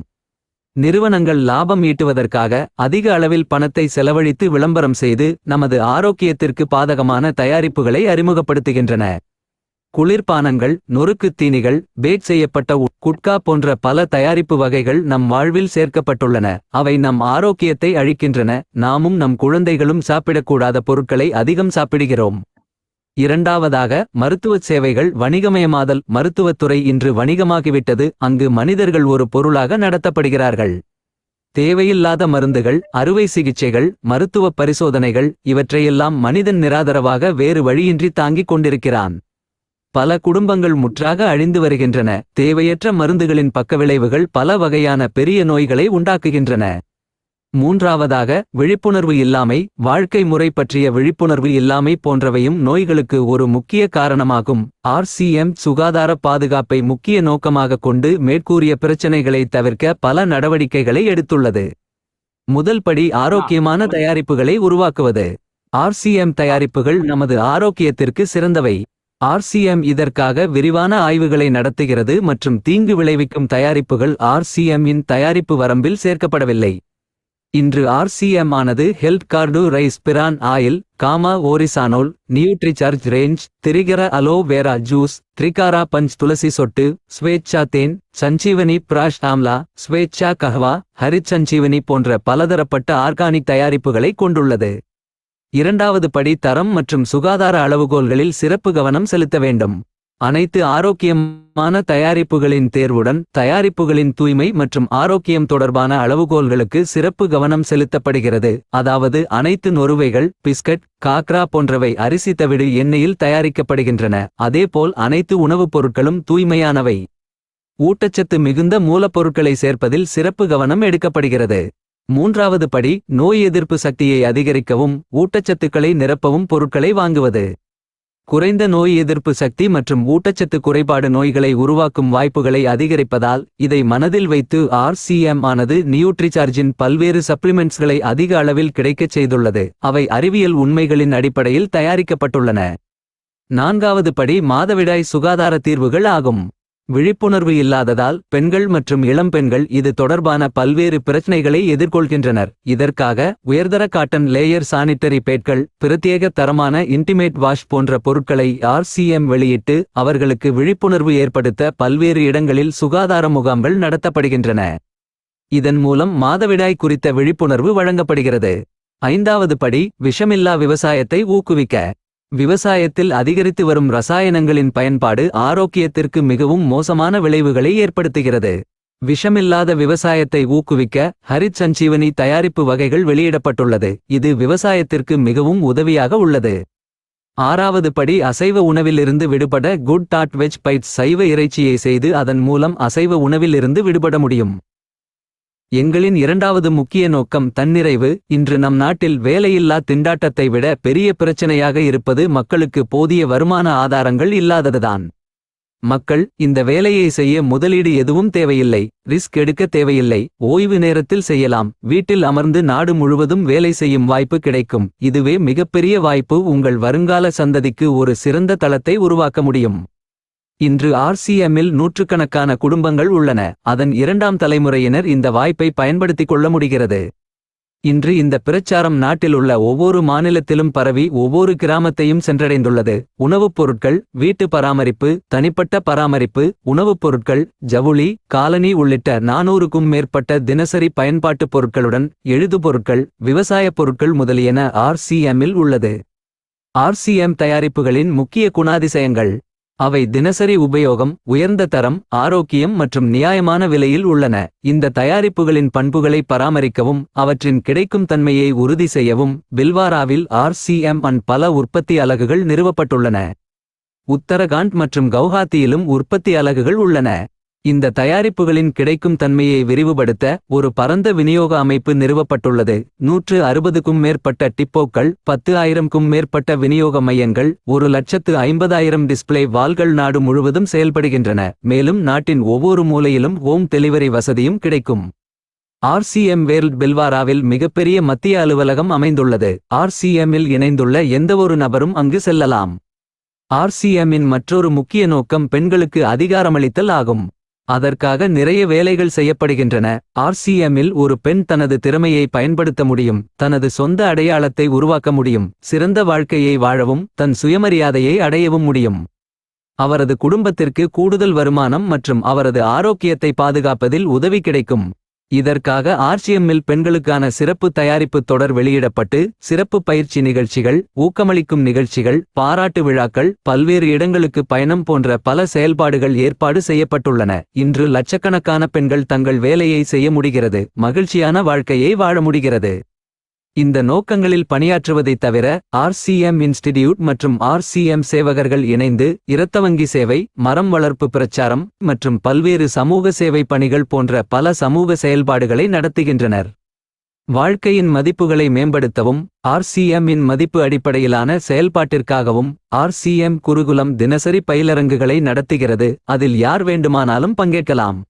S2: நிறுவனங்கள் லாபம் ஈட்டுவதற்காக அதிக அளவில் பணத்தை செலவழித்து விளம்பரம் செய்து நமது ஆரோக்கியத்திற்கு பாதகமான தயாரிப்புகளை அறிமுகப்படுத்துகின்றன. குளிர்பானங்கள், நொறுக்குத் தீனிகள், பேக் செய்யப்பட்ட குட்கா போன்ற பல தயாரிப்பு வகைகள் நம் வாழ்வில் சேர்க்கப்பட்டுள்ளன. அவை நம் ஆரோக்கியத்தை அழிக்கின்றன. நாமும் நம் குழந்தைகளும் சாப்பிடக்கூடாத பொருட்களை அதிகம் சாப்பிடுகிறோம். இரண்டாவதாக, மருத்துவச் சேவைகள் வணிகமயமாதல். மருத்துவத்துறை இன்று வணிகமாகிவிட்டது. அங்கு மனிதர்கள் ஒரு பொருளாக நடத்தப்படுகிறார்கள். தேவையில்லாத மருந்துகள், அறுவை சிகிச்சைகள், மருத்துவ பரிசோதனைகள் இவற்றையெல்லாம் மனிதன் நிராதரவாக வேறு வழியின்றி தாங்கிக் கொண்டிருக்கிறான். பல குடும்பங்கள் முற்றாக அழிந்து வருகின்றன. தேவையற்ற மருந்துகளின் பக்கவிளைவுகள் பல வகையான பெரிய நோய்களை உண்டாக்குகின்றன. மூன்றாவதாக, விழிப்புணர்வு இல்லாமை. வாழ்க்கை முறை பற்றிய விழிப்புணர்வு இல்லாமை போன்றவையும் நோய்களுக்கு ஒரு முக்கிய காரணமாகும். RCM சுகாதார பாதுகாப்பை முக்கிய நோக்கமாக கொண்டு மேற்கூறிய பிரச்சனைகளை தவிர்க்க பல நடவடிக்கைகளை எடுத்துள்ளது. முதல் படி ஆரோக்கியமான தயாரிப்புகளை உருவாக்குவது. RCM தயாரிப்புகள் நமது ஆரோக்கியத்திற்கு சிறந்தவை. RCM இதற்காக விரிவான ஆய்வுகளை நடத்துகிறது மற்றும் தீங்கு விளைவிக்கும் தயாரிப்புகள் RCM இன் தயாரிப்பு வரம்பில் சேர்க்கப்படவில்லை. இன்று RCM ஆனது health card rice bran oil, gamma oryzanol, Nutricharge range, திரிகர அலோ வேரா ஜூஸ், திரிகாரா பஞ்ச் துளசி சொட்டு, ஸ்வேச்சா தேன், சஞ்சீவனி பிராஷ் ஆம்லா, ஸ்வேச்சா கஹ்வா, ஹரித் சஞ்சீவனி போன்ற பலதரப்பட்ட ஆர்கானிக் தயாரிப்புகளை கொண்டுள்ளது. இரண்டாவது படி தரம் மற்றும் சுகாதார அளவுகோல்களில் சிறப்பு கவனம் செலுத்த வேண்டும். அனைத்து ஆரோக்கியமான தயாரிப்புகளின் தேர்வுடன் தயாரிப்புகளின் தூய்மை மற்றும் ஆரோக்கியம் தொடர்பான அளவுகோல்களுக்கு சிறப்பு கவனம் செலுத்தப்படுகிறது. அதாவது அனைத்து நொறுவைகள், பிஸ்கட், காக்ரா போன்றவை அரிசி தவிடு எண்ணெயில் தயாரிக்கப்படுகின்றன. அதேபோல் அனைத்து உணவுப் பொருட்களும் தூய்மையானவை. ஊட்டச்சத்து மிகுந்த மூலப்பொருட்களை சேர்ப்பதில் சிறப்பு கவனம் எடுக்கப்படுகிறது. மூன்றாவது படி நோய் எதிர்ப்பு சக்தியை அதிகரிக்கவும் ஊட்டச்சத்துக்களை நிரப்பவும் பொருட்களை வாங்குவது. குறைந்த நோய் எதிர்ப்பு சக்தி மற்றும் ஊட்டச்சத்து குறைபாடு நோய்களை உருவாக்கும் வாய்ப்புகளை அதிகரிப்பதால் இதை மனதில் வைத்து RCM ஆனது நியூட்ரிசார்ஜின் பல்வேறு சப்ளிமெண்ட்ஸ்களை அதிக அளவில் கிடைக்கச் செய்துள்ளது. அவை அறிவியல் உண்மைகளின் அடிப்படையில் தயாரிக்கப்பட்டுள்ளன. நான்காவது படி மாதவிடாய் சுகாதார தீர்வுகள் ஆகும். விழிப்புணர்வு இல்லாததால் பெண்கள் மற்றும் இளம்பெண்கள் இது தொடர்பான பல்வேறு பிரச்சனைகளை எதிர்கொள்கின்றனர். இதற்காக உயர்தர காட்டன் லேயர் சானிட்டரி பேட்கள், பிரத்யேக தரமான இன்டிமேட் வாஷ் போன்ற பொருட்களை RCM வெளியிட்டு அவர்களுக்கு விழிப்புணர்வு ஏற்படுத்த பல்வேறு இடங்களில் சுகாதார முகாம்கள் நடத்தப்படுகின்றன. இதன் மூலம் மாதவிடாய் குறித்த விழிப்புணர்வு வழங்கப்படுகிறது. ஐந்தாவது படி விஷமில்லா விவசாயத்தை ஊக்குவிக்க. விவசாயத்தில் அதிகரித்து வரும் ரசாயனங்களின் பயன்பாடு ஆரோக்கியத்திற்கு மிகவும் மோசமான விளைவுகளை ஏற்படுத்துகிறது. விஷமில்லாத விவசாயத்தை ஊக்குவிக்க ஹரித் சஞ்சீவனி தயாரிப்பு வகைகள் வெளியிடப்பட்டுள்ளது. இது விவசாயத்திற்கு மிகவும் உதவியாக உள்ளது. ஆறாவது படி அசைவ உணவிலிருந்து விடுபட குட் டாட் வெஜ் பைட்ஸ் சைவ இறைச்சியை செய்து அதன் மூலம் அசைவ உணவிலிருந்து விடுபட முடியும். எங்களின் இரண்டாவது முக்கிய நோக்கம் தன்னிறைவு. இன்று நம் நாட்டில் வேலையில்லா திண்டாட்டத்தை விட பெரிய பிரச்சனையாக இருப்பது மக்களுக்கு போதிய வருமான ஆதாரங்கள் இல்லாததுதான். மக்கள் இந்த வேலையை செய்ய முதலீடு எதுவும் தேவையில்லை, ரிஸ்க் எடுக்க தேவையில்லை, ஓய்வு நேரத்தில் செய்யலாம், வீட்டில் அமர்ந்து நாடு முழுவதும் வேலை செய்யும் வாய்ப்பு கிடைக்கும். இதுவே மிகப்பெரிய வாய்ப்பு. உங்கள் வருங்கால சந்ததிக்கு ஒரு சிறந்த தளத்தை உருவாக்க முடியும். இன்று RCMஇல் நூற்றுக்கணக்கான குடும்பங்கள் உள்ளன. அதன் இரண்டாம் தலைமுறையினர் இந்த வாய்ப்பை பயன்படுத்திக் கொள்ள முடிகிறது. இன்று இந்த பிரச்சாரம் நாட்டில் உள்ள ஒவ்வொரு மாநிலத்திலும் பரவி ஒவ்வொரு கிராமத்தையும் சென்றடைந்துள்ளது. உணவுப் பொருட்கள், வீட்டு பராமரிப்பு, தனிப்பட்ட பராமரிப்பு, உணவுப் பொருட்கள், ஜவுளி, காலனி உள்ளிட்ட 400க்கும் மேற்பட்ட தினசரி பயன்பாட்டுப் பொருட்களுடன் எழுதுபொருட்கள், விவசாயப் பொருட்கள் முதலியன RCMஇல் உள்ளது. RCM தயாரிப்புகளின் முக்கிய குணாதிசயங்கள். அவை தினசரி உபயோகம், உயர்ந்த தரம், ஆரோக்கியம் மற்றும் நியாயமான விலையில் உள்ளன. இந்த தயாரிப்புகளின் பண்புகளை பராமரிக்கவும் அவற்றின் கிடைக்கும் தன்மையை உறுதி செய்யவும் பில்வாராவில் RCM பல உற்பத்தி அலகுகள் நிறுவப்பட்டுள்ளன. உத்தரகாண்ட் மற்றும் கவுஹாத்தியிலும் உற்பத்தி அலகுகள் உள்ளன. இந்த தயாரிப்புகளின் கிடைக்கும் தன்மையை விரிவுபடுத்த ஒரு பரந்த விநியோக அமைப்பு நிறுவப்பட்டுள்ளது. 160க்கும் மேற்பட்ட டிப்போக்கள், 10,000க்கும் மேற்பட்ட விநியோக மையங்கள், 1,50,000 டிஸ்ப்ளே வால்கள் நாடு முழுவதும் செயல்படுகின்றன. மேலும் நாட்டின் ஒவ்வொரு மூலையிலும் ஹோம் டெலிவரி வசதியும் கிடைக்கும். RCM வேர்ல்ட் பில்வாராவில் மிகப்பெரிய மத்திய அலுவலகம் அமைந்துள்ளது. RCMஇல் இணைந்துள்ள எந்தவொரு நபரும் அங்கு செல்லலாம். RCMஇன் மற்றொரு முக்கிய நோக்கம் பெண்களுக்கு அதிகாரமளித்தல் ஆகும். அதற்காக நிறைய வேலைகள் செய்யப்படுகின்றன. RCMஇல் ஒரு பெண் தனது திறமையை பயன்படுத்த முடியும், தனது சொந்த அடையாளத்தை உருவாக்க முடியும், சிறந்த வாழ்க்கையை வாழவும் தன் சுயமரியாதையை அடையவும் முடியும். அவரது குடும்பத்திற்கு கூடுதல் வருமானம் மற்றும் அவரது ஆரோக்கியத்தை பாதுகாப்பதில் உதவி கிடைக்கும். இதற்காக RCMஇல் பெண்களுக்கான சிறப்பு தயாரிப்பு தொடர் வெளியிடப்பட்டு சிறப்பு பயிற்சி நிகழ்ச்சிகள், ஊக்கமளிக்கும் நிகழ்ச்சிகள், பாராட்டு விழாக்கள், பல்வேறு இடங்களுக்கு பயணம் போன்ற பல செயல்பாடுகள் ஏற்பாடு செய்யப்பட்டுள்ளன. இன்று லட்சக்கணக்கான பெண்கள் தங்கள் வேலையை செய்ய முடிகிறது, மகிழ்ச்சியான வாழ்க்கையை வாழ முடிகிறது. இந்த நோக்கங்களில் பணியாற்றுவதைத் தவிர ஆர்சிஎம் இன்ஸ்டிடியூட் மற்றும் ஆர்சிஎம் சேவகர்கள் இணைந்து இரத்த வங்கி சேவை, மரம் வளர்ப்பு பிரச்சாரம் மற்றும் பல்வேறு சமூக சேவை பணிகள் போன்ற பல சமூக செயல்பாடுகளை நடத்துகின்றனர். வாழ்க்கையின் மதிப்புகளை மேம்படுத்தவும் ஆர்சிஎம் இன் மதிப்பு அடிப்படையிலான செயல்பாட்டிற்காகவும் ஆர்சிஎம் குருகுலம் தினசரி பயிலரங்குகளை நடத்துகிறது. அதில் யார் வேண்டுமானாலும் பங்கேற்கலாம்.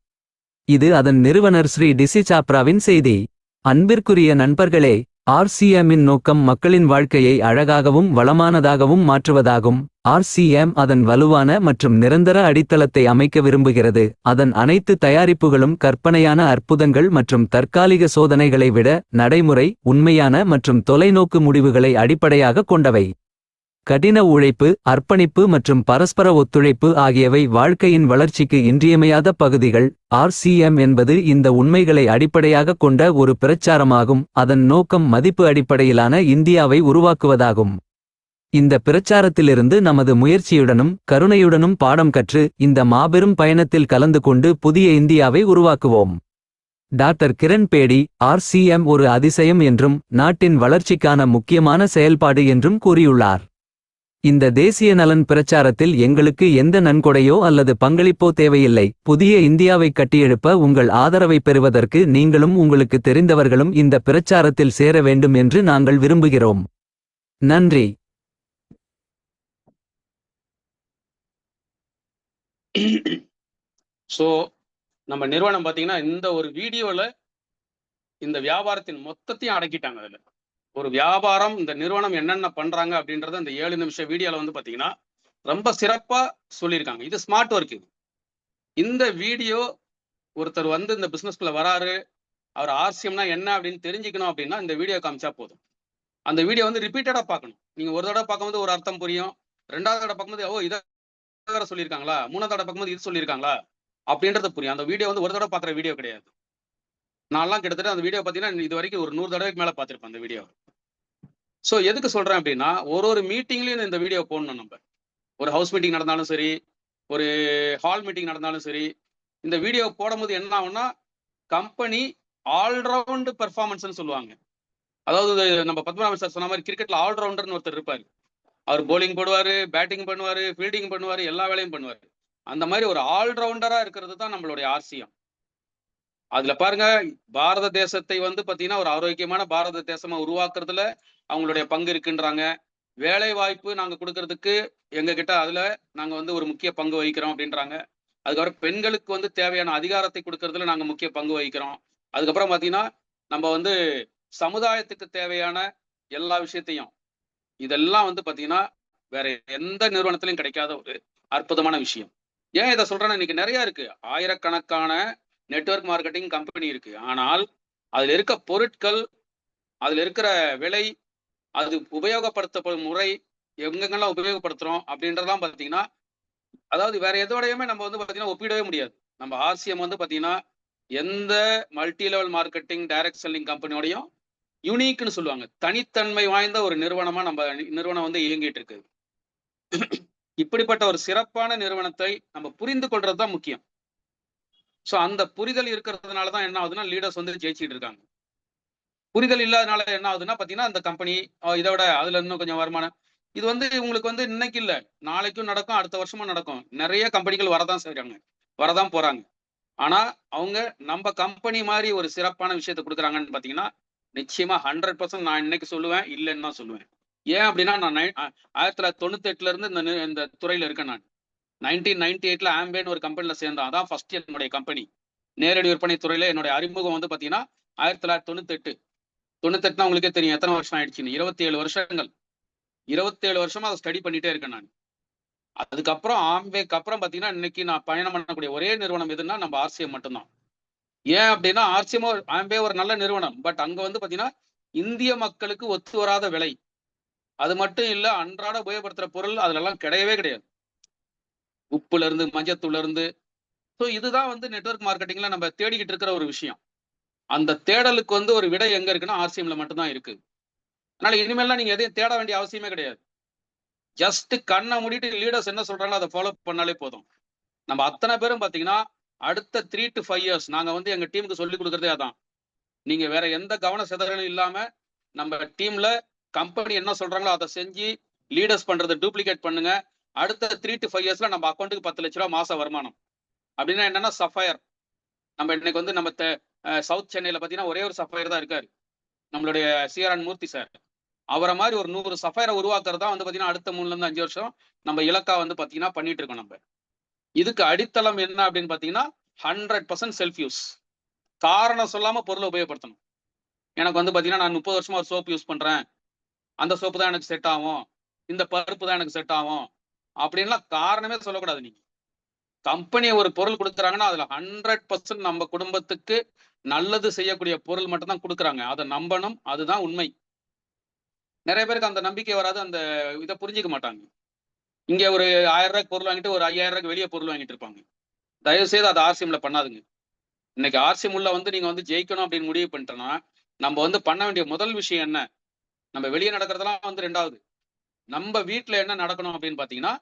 S2: இது அதன் நிறுவனர் ஸ்ரீ டிசி சாப்ராவின் செய்தி. அன்பிற்குரிய நண்பர்களே, ஆர்சிஎம் இன் நோக்கம் மக்களின் வாழ்க்கையை அழகாகவும் வளமானதாகவும் மாற்றுவதாகும். ஆர்சிஎம் அதன் வலுவான மற்றும் நிரந்தர அடித்தளத்தை அமைக்க விரும்புகிறது. அதன் அனைத்து தயாரிப்புகளும் கற்பனையான அற்புதங்கள் மற்றும் தற்காலிக சோதனைகளை விட நடைமுறை, உண்மையான மற்றும் தொலைநோக்கு முடிவுகளை அடிப்படையாகக் கொண்டவை. கடின உழைப்பு, அர்ப்பணிப்பு மற்றும் பரஸ்பர ஒத்துழைப்பு ஆகியவை வாழ்க்கையின் வளர்ச்சிக்கு இன்றியமையாத பகுதிகள். ஆர்சிஎம் என்பது இந்த உண்மைகளை அடிப்படையாகக் கொண்ட ஒரு பிரச்சாரமாகும். அதன் நோக்கம் மதிப்பு அடிப்படையிலான இந்தியாவை உருவாக்குவதாகும். இந்த பிரச்சாரத்திலிருந்து நமது முயற்சியுடனும் கருணையுடனும் பாடம் கற்று இந்த மாபெரும் பயணத்தில் கலந்து கொண்டு புதிய இந்தியாவை உருவாக்குவோம். டாக்டர் கிரண் பேடி ஆர்சிஎம் ஒரு அதிசயம் என்றும் நாட்டின் வளர்ச்சிக்கான முக்கியமான செயல்பாடு என்றும் கூறியுள்ளார். இந்த தேசிய நலன் பிரச்சாரத்தில் எங்களுக்கு எந்த நன்கொடையோ அல்லது பங்களிப்போ தேவையில்லை. புதிய இந்தியாவை கட்டியெழுப்ப உங்கள் ஆதரவை பெறுவதற்கு நீங்களும் உங்களுக்கு தெரிந்தவர்களும் இந்த பிரச்சாரத்தில் சேர வேண்டும் என்று நாங்கள் விரும்புகிறோம். நன்றி.
S1: சோ நம்ம நிறுவனம் பாத்தீங்கன்னா இந்த ஒரு வீடியோல இந்த வியாபாரத்தின் மொத்தத்தையும் அடக்கிட்டாங்க. அதுல ஒரு வியாபாரம், இந்த நிறுவனம் என்னென்ன பண்றாங்க அப்படின்றத இந்த 7 நிமிஷ வீடியோல வந்து பாத்தீங்கன்னா ரொம்ப சிறப்பா சொல்லியிருக்காங்க. இது ஸ்மார்ட் ஒர்க். இந்த வீடியோ ஒருத்தர் வந்து இந்த பிசினஸ்குள்ள வராரு, அவர் ஆர்சிஎம்னா என்ன அப்படின்னு தெரிஞ்சுக்கணும் அப்படின்னா இந்த வீடியோ காமிச்சா போதும். அந்த வீடியோ வந்து ரிப்பீட்டடா பார்க்கணும். நீங்க ஒரு தடவை பார்க்கும்போது ஒரு அர்த்தம் புரியும், 2வது தடவை பார்க்கும்போது ஓ இதை வேற சொல்லியிருக்காங்களா, 3வது தடவை பார்க்கும்போது இது சொல்லியிருக்காங்களா அப்படின்றது புரியும். அந்த வீடியோ வந்து ஒரு தடவை பார்க்குற வீடியோ கிடையாது. நான்லாம் கிட்டத்தட்ட அந்த வீடியோ பார்த்தீங்கன்னா இது வரைக்கும் ஒரு 100 தடவைக்கு மேல பார்த்திருப்பேன் அந்த வீடியோ. ஸோ எதுக்கு சொல்றேன் அப்படின்னா, ஒரு மீட்டிங்லயும் இந்த வீடியோ போடணும். நம்ம ஒரு ஹவுஸ் மீட்டிங் நடந்தாலும் சரி, ஒரு ஹால் மீட்டிங் நடந்தாலும் சரி, இந்த வீடியோ போடும்போது என்ன ஆகும்னா கம்பெனி ஆல்ரவுண்ட் பெர்ஃபார்மன்ஸ்னு சொல்லுவாங்க. அதாவது நம்ம பத்மநாபன் சார் சொன்ன மாதிரி கிரிக்கெட்ல ஆல்ரவுண்டர்னு ஒருத்தர் இருப்பாரு. அவர் போலிங் போடுவாரு, பேட்டிங் பண்ணுவாரு, ஃபீல்டிங் பண்ணுவாரு, எல்லா வேலையும் பண்ணுவாரு. அந்த மாதிரி ஒரு ஆல்ரவுண்டரா இருக்கிறது தான் நம்மளுடைய ஆர்சிஎம். அதுல பாருங்க, பாரத தேசத்தை வந்து பாத்தீங்கன்னா ஒரு ஆரோக்கியமான பாரத தேசமா உருவாக்குறதுல அவங்களுடைய பங்கு இருக்குன்றாங்க. வேலை வாய்ப்பு நாங்க கொடுக்கறதுக்கு எங்க கிட்ட அதுல நாங்க வந்து ஒரு முக்கிய பங்கு வகிக்கிறோம் அப்படின்றாங்க. அதுக்கப்புறம் பெண்களுக்கு வந்து தேவையான அதிகாரத்தை கொடுக்கறதுல நாங்க முக்கிய பங்கு வகிக்கிறோம். அதுக்கப்புறம் பாத்தீங்கன்னா நம்ம வந்து சமுதாயத்துக்கு தேவையான எல்லா விஷயத்தையும், இதெல்லாம் வந்து பாத்தீங்கன்னா வேற எந்த நிறுவனத்திலையும் கிடைக்காத ஒரு அற்புதமான விஷயம். ஏன் இதை சொல்றேன்னா, இன்னைக்கு நிறைய இருக்கு, ஆயிரக்கணக்கான நெட்வொர்க் மார்க்கெட்டிங் கம்பெனி இருக்கு. ஆனால் அதுல இருக்க பொருட்கள், அதுல இருக்கிற விலை, அது உபயோகப்படுத்தப்படும் முறை, எங்கெங்கெல்லாம் உபயோகப்படுத்துறோம் அப்படின்றதெல்லாம் பாத்தீங்கன்னா, அதாவது வேற எதோடையுமே நம்ம வந்து பாத்தீங்கன்னா ஒப்பிடவே முடியாது. நம்ம ஆர்சிஎம் வந்து பாத்தீங்கன்னா எந்த multi level marketing direct selling கம்பெனியோடையும் யூனிக்னு சொல்லுவாங்க, தனித்தன்மை வாய்ந்த ஒரு நிறுவனமா நம்ம நிறுவனம் வந்து இயங்கிட்டு இருக்கு. இப்படிப்பட்ட ஒரு சிறப்பான நிறுவனத்தை நம்ம புரிந்து கொள்றது தான் முக்கியம். ஸோ அந்த புரிதல் இருக்கிறதுனால தான் என்ன ஆகுதுன்னா லீடர்ஸ் வந்து ஜெயிச்சுட்டு இருக்காங்க. புரிதல் இல்லாதனால என்ன ஆகுதுன்னா பாத்தீங்கன்னா அந்த கம்பெனி இதை விட அதுல இன்னும் கொஞ்சம் வருமானம், இது வந்து உங்களுக்கு வந்து இன்னைக்கு இல்ல, நாளைக்கும் நடக்கும், அடுத்த வருஷமும் நடக்கும். நிறைய கம்பெனிகள் வரதான் செய்றாங்க, வரதான் போறாங்க. ஆனா அவங்க நம்ம கம்பெனி மாதிரி ஒரு சிறப்பான விஷயத்தை கொடுக்குறாங்கன்னு பாத்தீங்கன்னா நிச்சயமா 100% நான் இன்னைக்கு சொல்லுவேன், இல்லைன்னு தான் சொல்லுவேன். ஏன் அப்படின்னா நான் 1998 இருந்து இந்த துறையில இருக்கேன். நான் 1998 ஆம்பேன்னு ஒரு கம்பெனில சேர்ந்தேன். அதான் ஃபர்ஸ்ட் என்னுடைய கம்பெனி. நேரடி விற்பனை துறையில என்னுடைய அறிமுகம் வந்து பாத்தீங்கன்னா 1998 உங்களுக்கே தெரியும் எத்தனை வருஷம் ஆயிடுச்சுன்னு. 27 வருஷங்கள். 27 வருஷமா அதை ஸ்டடி பண்ணிட்டே இருக்கேன் நான். அதுக்கப்புறம் ஆம்பேக்கு அப்புறம் பாத்தீங்கன்னா இன்னைக்கு நான் பயணம் பண்ணக்கூடிய ஒரே நிறுவனம் எதுன்னா நம்ம ஆர்சிஎம் மட்டும்தான். ஏன் அப்படின்னா ஆர்சிஎம் ஆம்பே ஒரு நல்ல நிறுவனம், பட் அங்க வந்து பாத்தீங்கன்னா இந்திய மக்களுக்கு ஒத்து வராத விலை. அது மட்டும் இல்ல, அன்றாட உபயோகப்படுத்துற பொருள் அதுல எல்லாம் கிடையவே கிடையாது. உப்புல இருந்து மஞ்சத்தூள்ல இருந்து. ஸோ இதுதான் வந்து நெட்வொர்க் மார்க்கெட்டிங்ல நம்ம தேடிக்கிட்டு இருக்கிற ஒரு விஷயம். அந்த தேடலுக்கு வந்து ஒரு விடை எங்க இருக்குன்னா ஆர்சிஎம்ல மட்டும்தான் இருக்கு. அதனால இனிமேல்லாம் நீங்க எதையும் தேட வேண்டிய அவசியமே கிடையாது. ஜஸ்ட் கண்ணை மூடிட்டு லீடர்ஸ் என்ன சொல்றாங்களோ அதை ஃபாலோ பண்ணாலே போதும். நம்ம அத்தனை பேரும் பாத்தீங்கன்னா அடுத்த 3 to 5 years நாங்க வந்து எங்க டீமுக்கு சொல்லி கொடுக்கறதே அதான். நீங்க வேற எந்த கவன சிதறலும் இல்லாம நம்ம டீம்ல கம்பெனி என்ன சொல்றாங்களோ அதை செஞ்சு லீடர்ஸ் பண்றதை டூப்ளிகேட் பண்ணுங்க. அடுத்த 3 to 5 இயர்ஸ்ல நம்ம அக்கௌண்ட்டுக்கு 10 லட்ச ரூபா மாச வருமானம். அப்படின்னா என்னன்னா சஃபயர். நம்ம இன்னைக்கு வந்து நம்ம சவுத் சென்னையில பாத்தீங்கன்னா ஒரே ஒரு சஃபயர் தான் இருக்காரு, நம்மளுடைய சிஆர் மூர்த்தி சார். அவரை மாதிரி ஒரு 100 சஃபயரை உருவாக்குறது தான் வந்து பாத்தீங்கன்னா அடுத்த 3 to 5 வருஷம் நம்ம இலக்கா வந்து பாத்தீங்கன்னா பண்ணிட்டு இருக்கோம். நம்ம இதுக்கு அடித்தளம் என்ன அப்படின்னு பாத்தீங்கன்னா 100% செல்ஃப் யூஸ். காரணம் சொல்லாம பொருளை உபயோகப்படுத்தணும். எனக்கு வந்து பாத்தீங்கன்னா நான் 30 வருஷமா ஒரு சோப்பு யூஸ் பண்றேன், அந்த சோப்பு தான் எனக்கு செட் ஆகும், இந்த பருப்பு தான் எனக்கு செட் ஆகும் அப்படின்லாம் காரணமே சொல்லக்கூடாது. நீங்க கம்பெனி ஒரு பொருள் கொடுக்குறாங்கன்னா அதுல 100% நம்ம குடும்பத்துக்கு நல்லது செய்யக்கூடிய பொருள் மட்டும் தான் கொடுக்குறாங்க. அதை நம்பணும், அதுதான் உண்மை. நிறைய பேருக்கு அந்த நம்பிக்கை வராது, அந்த இதை புரிஞ்சிக்க மாட்டாங்க. இங்க ஒரு 1000 ரூபாய்க்கு பொருள் வாங்கிட்டு ஒரு 5000 ரூபாய்க்கு வெளியே பொருள் வாங்கிட்டு இருப்பாங்க. தயவு செய்து அதை ஆர்சிஎம்ல பண்ணாதுங்க. இன்னைக்கு ஆர்சிஎம் உள்ள வந்து நீங்க வந்து ஜெயிக்கணும் அப்படின்னு முடிவு பண்ணிட்டோம்னா நம்ம வந்து பண்ண வேண்டிய முதல் விஷயம் என்ன? நம்ம வெளியே நடக்கிறதெல்லாம் வந்து ரெண்டாவது. நம்ம வீட்டுல என்ன நடக்கணும் அப்படின்னு பாத்தீங்கன்னா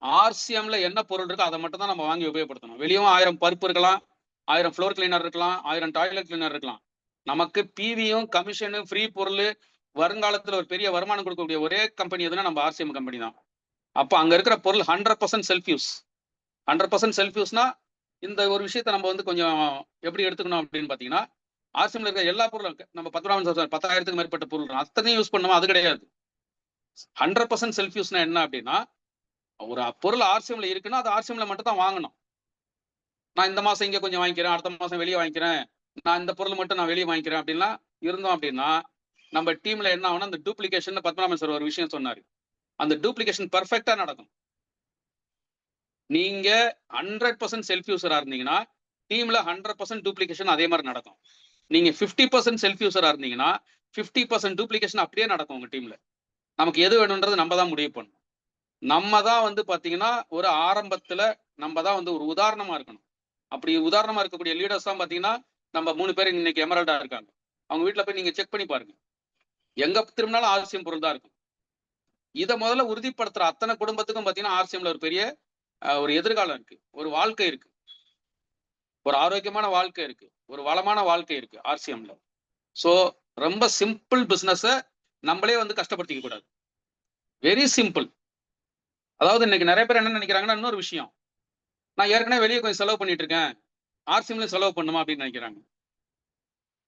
S1: ஆர்சிஎம்ல என்ன பொருள் இருக்கோ அதை மட்டும் தான் நம்ம வாங்கி உபயோகப்படுத்தணும். வெளியும் 1000 பருப்பு இருக்கலாம், 1000 ஃப்ளோர் கிளீனர் இருக்கலாம், 1000 டாய்லெட் கிளீனர் இருக்கலாம். நமக்கு பிவியும் கமிஷனு ஃப்ரீ பொருள் வருங்காலத்துல ஒரு பெரிய வருமானம் கொடுக்கக்கூடிய ஒரே கம்பெனி எதுனா நம்ம ஆர்சிஎம் கம்பெனி தான். அப்ப அங்க இருக்கிற பொருள் 100% செல்ஃப் யூஸ். 100% செல்ஃப் யூஸ்னா இந்த ஒரு விஷயத்த நம்ம வந்து கொஞ்சம் எப்படி எடுத்துக்கணும் அப்படின்னு பாத்தீங்கன்னா ஆர்சிஎம்ல இருக்கிற எல்லா பொருளும் நம்ம 10,000க்கு மேற்பட்ட பொருள் அத்தனையும் யூஸ் பண்ணுவோம், அது கிடையாது. 100% செல்ஃப் யூஸ்னா என்ன அப்படின்னா ஒரு பொருள் ஆர்சிஎம்ல இருக்குன்னா அது ஆர்சிஎம்ல மட்டும் தான் வாங்கணும். நான் இந்த மாசம் இங்க கொஞ்சம் வாங்கிக்கிறேன், அடுத்த மாசம் வெளியே வாங்கிக்கிறேன், நான் இந்த பொருள் மட்டும் நான் வெளியே வாங்கிக்கிறேன் அப்படின்லாம் இருந்தோம் அப்படின்னா நம்ம டீம்ல என்ன ஆகும்னா அந்த டூப்ளிகேஷன் பத்மநாபன் சார் ஒரு விஷயம் சொன்னாரு, அந்த டூப்ளிகேஷன் பெர்ஃபெக்டா நடக்கும். நீங்க 100% செல்ஃப் யூசரா இருந்தீங்கன்னா டீம்ல 100% டூப்ளிகேஷன் அதே மாதிரி நடக்கும். நீங்க 50% செல்ஃப் யூசரா இருந்தீங்கன்னா 50% டூப்ளிகேஷன் அப்படியே நடக்கும் உங்க டீம்ல. நமக்கு எது வேணும்ன்றது நம்ம தான் முடிவு பண்ணணும். நம்ம தான் வந்து பாத்தீங்கன்னா ஒரு ஆரம்பத்துல நம்ம தான் வந்து ஒரு உதாரணமா இருக்கணும். அப்படி உதாரணமா இருக்கக்கூடிய லீடர்ஸ் தான் பாத்தீங்கன்னா நம்ம 3 பேர் இன்னைக்கு எமரல்டா இருக்காங்க. அவங்க வீட்டுல போய் நீங்க செக் பண்ணி பாருங்க, எங்க திரும்பினாலும் ஆர்சிஎம் பொருள் தான் இருக்கும். இதை முதல்ல உறுதிப்படுத்துற அத்தனை குடும்பத்துக்கும் பாத்தீங்கன்னா ஆர்சிஎம்ல ஒரு பெரிய ஒரு எதிர்காலம் இருக்கு, ஒரு வாழ்க்கை இருக்கு, ஒரு ஆரோக்கியமான வாழ்க்கை இருக்கு, ஒரு வளமான வாழ்க்கை இருக்கு ஆர்சிஎம்ல. சோ ரொம்ப சிம்பிள் பிசினஸ நம்மளே வந்து கஷ்டப்படுத்திக்க கூடாது. Very simple. அதாவது இன்னைக்கு நிறைய பேர் என்ன நினைக்கிறாங்கன்னா இன்னொரு விஷயம், நான் ஏற்கனவே வெளியே கொஞ்சம் செலவு பண்ணிட்டு இருக்கேன், ஆர்சிஎம்ல செலவு பண்ணுமா அப்படின்னு நினைக்கிறாங்க.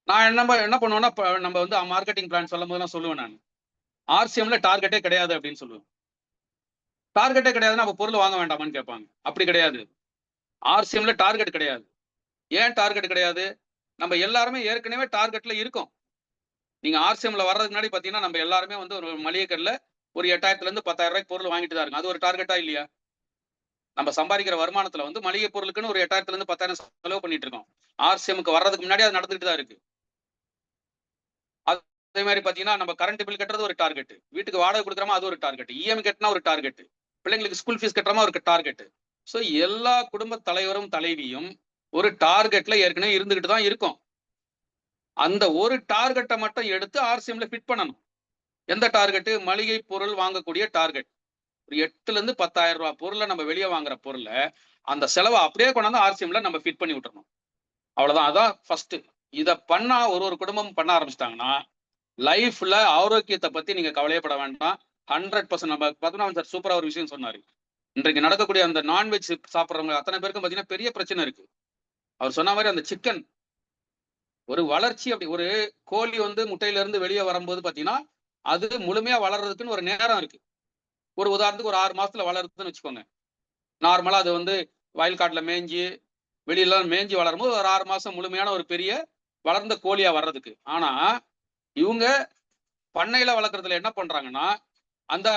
S1: நான் என்ன பண்ணுவேன்னா நம்ம வந்து மார்க்கெட்டிங் பிளான் சொல்லும் போது நான் சொல்லுவேன், நான் ஆர்சிஎம்ல டார்கெட்டே கிடையாது அப்படின்னு சொல்லுவேன். டார்கெட்டே கிடையாதுன்னா அப்ப பொருள் வாங்க வேண்டாமான்னு கேட்பாங்க. அப்படி கிடையாது, ஆர்சிஎம்ல டார்கெட் கிடையாது. ஏன் டார்கெட் கிடையாது? நம்ம எல்லாருமே ஏற்கனவே டார்கெட்ல இருக்கோம். நீங்க ஆர்சிஎம்ல வர்றதுக்கு முன்னாடி பாத்தீங்கன்னா நம்ம எல்லாருமே வந்து ஒரு மளிகை கடையில ஒரு 8000 to 10,000 ரூபாய்க்கு பொருள் வாங்கிட்டு தான் இருக்கு. அது ஒரு டார்கெட்டா இல்லையா? நம்ம சம்பாதிக்கிற வருமானத்துல வந்து மளிகை பொருளுக்குன்னு ஒரு 8000 to 10,000 செலவு பண்ணிட்டு இருக்கோம். ஆர்சிஎம்க்கு வர்றதுக்கு முன்னாடி அது நடந்துட்டு தான் இருக்கு. அதே மாதிரி பாத்தீங்கன்னா நம்ம கரண்ட் பில் கட்டுறது ஒரு டார்கெட், வீட்டுக்கு வாடகை கொடுக்குறோமா அது ஒரு டார்கெட், இஎம்ஐ கட்டினா ஒரு டார்கெட், பிள்ளைங்களுக்கு ஸ்கூல் ஃபீஸ் கட்டுறோமா ஒரு டார்கெட். ஸோ எல்லா குடும்ப தலைவரும் தலைவியும் ஒரு டார்கெட்ல ஏற்கனவே இருந்துகிட்டு தான் இருக்கும். அந்த ஒரு டார்கெட்டை மட்டும் எடுத்து ஆர்சிஎம்ல ஃபிட் பண்ணணும். எந்த டார்கெட்? மளிகை பொருள் வாங்கக்கூடிய டார்கெட். ஒரு 8,000 to 10,000 ரூபாய் பொருளை நம்ம வெளியே வாங்குற பொருளை அந்த செலவை அப்படியே கொண்டாந்து ஆர்சிஎம்ல நம்ம ஃபிட் பண்ணி விட்டுறணும். அவ்வளவுதான். அதான் ஃபர்ஸ்ட். இதை பண்ணா ஒரு குடும்பம் பண்ண ஆரம்பிச்சிட்டாங்கன்னா லைஃப்ல ஆரோக்கியத்தை பத்தி நீங்க கவலையப்பட வேண்டாம். 100% நம்ம பத்மநாபன் சார் சூப்பரா ஒரு விஷயம் சொன்னாரு. இன்றைக்கு நடக்கக்கூடிய அந்த நான்வெஜ் சாப்பிட்றவங்க அத்தனை பேருக்கும் பாத்தீங்கன்னா பெரிய பிரச்சனை இருக்கு. அவர் சொன்ன மாதிரி அந்த சிக்கன் ஒரு வளர்ச்சி, அப்படி ஒரு கோழி வந்து முட்டையில இருந்து வெளியே வரும்போது பாத்தீங்கன்னா அது முழுமையா வளர்றதுக்குன்னு ஒரு நேரம் இருக்கு. ஒரு உதாரணத்துக்கு ஒரு 6 மாசத்துல வளருதுன்னு வச்சுக்கோங்க. நார்மலா அது வந்து வயல்காட்டுல மேய்ஞ்சி வெளியில மேய்ஞ்சி வளரும்போது ஒரு 6 மாசம் முழுமையான ஒரு பெரிய வளர்ந்த கோழியா வர்றதுக்கு. ஆனா இவங்க பண்ணையில வளர்க்குறதுல என்ன பண்றாங்கன்னா அந்த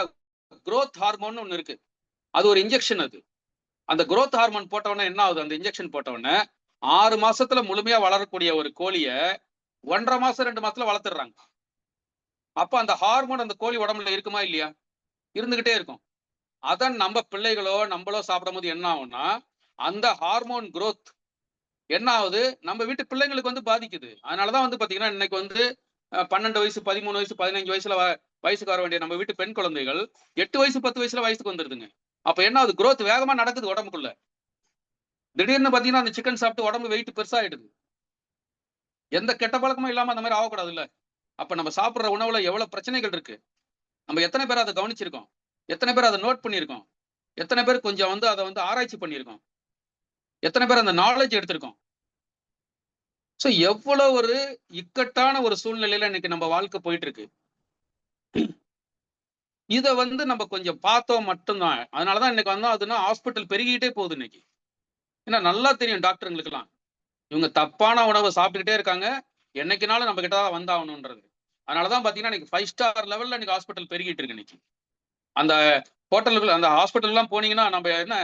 S1: growth ஹார்மோன் ஒண்ணு இருக்கு, அது ஒரு இன்ஜெக்ஷன். அது அந்த growth ஹார்மோன் போட்டவொடனே என்ன ஆகுது? அந்த இன்ஜெக்ஷன் போட்டவொடனே 6 மாசத்துல முழுமையா வளரக்கூடிய ஒரு கோழிய 1.5 மாசம் 2 மாசத்துல வளர்த்துடுறாங்க. அப்ப அந்த ஹார்மோன் அந்த கோழி உடம்புல இருக்குமா இல்லையா? இருந்துகிட்டே இருக்கும். அதான் நம்ம பிள்ளைகளோ நம்மளோ சாப்பிடும் போது என்ன ஆகும்னா அந்த ஹார்மோன் growth என்ன ஆகுது? நம்ம வீட்டு பிள்ளைங்களுக்கு வந்து பாதிக்குது. அதனாலதான் வந்து பாத்தீங்கன்னா இன்னைக்கு வந்து 12 வயசு 13 வயசு 15 வயசுல வயசுக்கு வர வேண்டிய நம்ம வீட்டு பெண் குழந்தைகள் 8 வயசு 10 வயசுல வயசுக்கு வந்துருதுங்க. அப்ப என்ன ஆகுது? growth வேகமா நடக்குது உடம்புக்குள்ள. திடீர்னு பாத்தீங்கன்னா அந்த சிக்கன் சாப்பிட்டு உடம்பு வெயிட் பெருசாயிடுது. எந்த கெட்ட பழக்கமும் இல்லாம அந்த மாதிரி ஆகக்கூடாது இல்ல. அப்ப நம்ம சாப்பிடுற உணவுல எவ்வளவு பிரச்சனைகள் இருக்கு, நம்ம எத்தனை பேர் அதை கவனிச்சிருக்கோம், எத்தனை பேர் அதை நோட் பண்ணியிருக்கோம், எத்தனை பேர் கொஞ்சம் வந்து அதை வந்து ஆராய்ச்சி பண்ணியிருக்கோம், எத்தனை பேர் அந்த நாலேஜ் எடுத்திருக்கோம். சோ எவ்வளவு ஒரு இக்கட்டான ஒரு சூழ்நிலையில இன்னைக்கு நம்ம வாழ்க்கை போயிட்டு இருக்கு. இத வந்து நம்ம கொஞ்சம் பார்த்தோம் மட்டும்தான். அதனாலதான் இன்னைக்கு வந்து அதுன்னா ஹாஸ்பிட்டல் பெருகிட்டே போகுது இன்னைக்கு. ஏன்னா நல்லா தெரியும் டாக்டருங்களுக்கெல்லாம். இவங்க தப்பான உணவை சாப்பிட்டுக்கிட்டே இருக்காங்க. என்னைக்குனாலும் நம்ம கிட்ட தான் வந்தாகணும்ன்றது. அதனாலதான் பாத்தீங்கன்னா இன்னைக்கு 5 ஸ்டார் லெவல்ல இன்னைக்கு ஹாஸ்பிட்டல் பெருகிட்டு இருக்கு இன்னைக்கு. அந்த ஹோட்டலுக்குள்ள அந்த ஹாஸ்பிட்டல் எல்லாம் போனீங்கன்னா நம்ம என்ன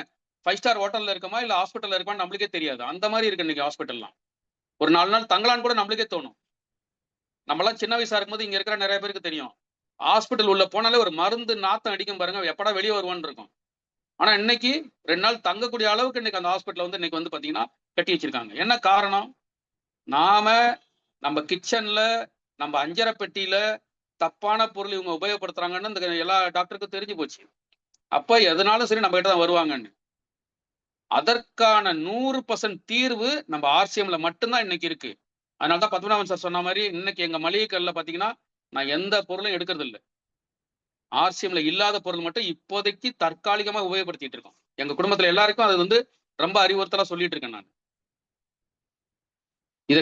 S1: 5 ஸ்டார் ஹோட்டல்ல இருக்கோமா இல்ல ஹாஸ்பிட்டல்ல இருக்கோமா நம்மளுக்கே தெரியாது. அந்த மாதிரி இருக்கு இன்னைக்கு ஹாஸ்பிட்டல்லாம். ஒரு 4 நாள் தங்கலான்னு கூட நம்மளுக்கே தோணும். நம்மலாம் சின்ன வயசா இருக்கும்போது இங்க இருக்கிற நிறைய பேருக்கு தெரியும். ஹாஸ்பிட்டல் உள்ள போனாலே ஒரு மருந்து நாத்தம் அடிக்கும் பாருங்க. எப்படா வெளியே வருவான்னு இருக்கும். ஆனா இன்னைக்கு 2 நாள் தங்கக்கூடிய அளவுக்கு இன்னைக்கு அந்த ஹாஸ்பிட்டல் வந்து இன்னைக்கு வந்து பாத்தீங்கன்னா கட்டி வச்சிருக்காங்க. என்ன காரணம்? நாம நம்ம கிச்சன்ல, நம்ம அஞ்சரை பெட்டியில தப்பான பொருள் இவங்க உபயோகப்படுத்துறாங்கன்னு இந்த எல்லா டாக்டருக்கும் தெரிஞ்சு போச்சு. அப்ப எதனாலும் சரி நம்ம கிட்ட தான் வருவாங்கன்னு. அதற்கான 100% தீர்வு நம்ம ஆர்சிஎம்ல மட்டும்தான் இன்னைக்கு இருக்கு. அதனாலதான் பத்மநாபன் சார் சொன்ன மாதிரி இன்னைக்கு எங்க மளிகை கடையில பாத்தீங்கன்னா நான் எந்த பொருளும் எடுக்கிறது இல்ல. ஆர்சிஎம்ல இல்லாத பொருள் மட்டும் இப்போதைக்கு தற்காலிகமா உபயோகப்படுத்திட்டு இருக்கோம். எங்க குடும்பத்துல எல்லாருக்கும் அது வந்து ரொம்ப அறிவுறுத்தலா சொல்லிட்டு இருக்கேன் நான். இதை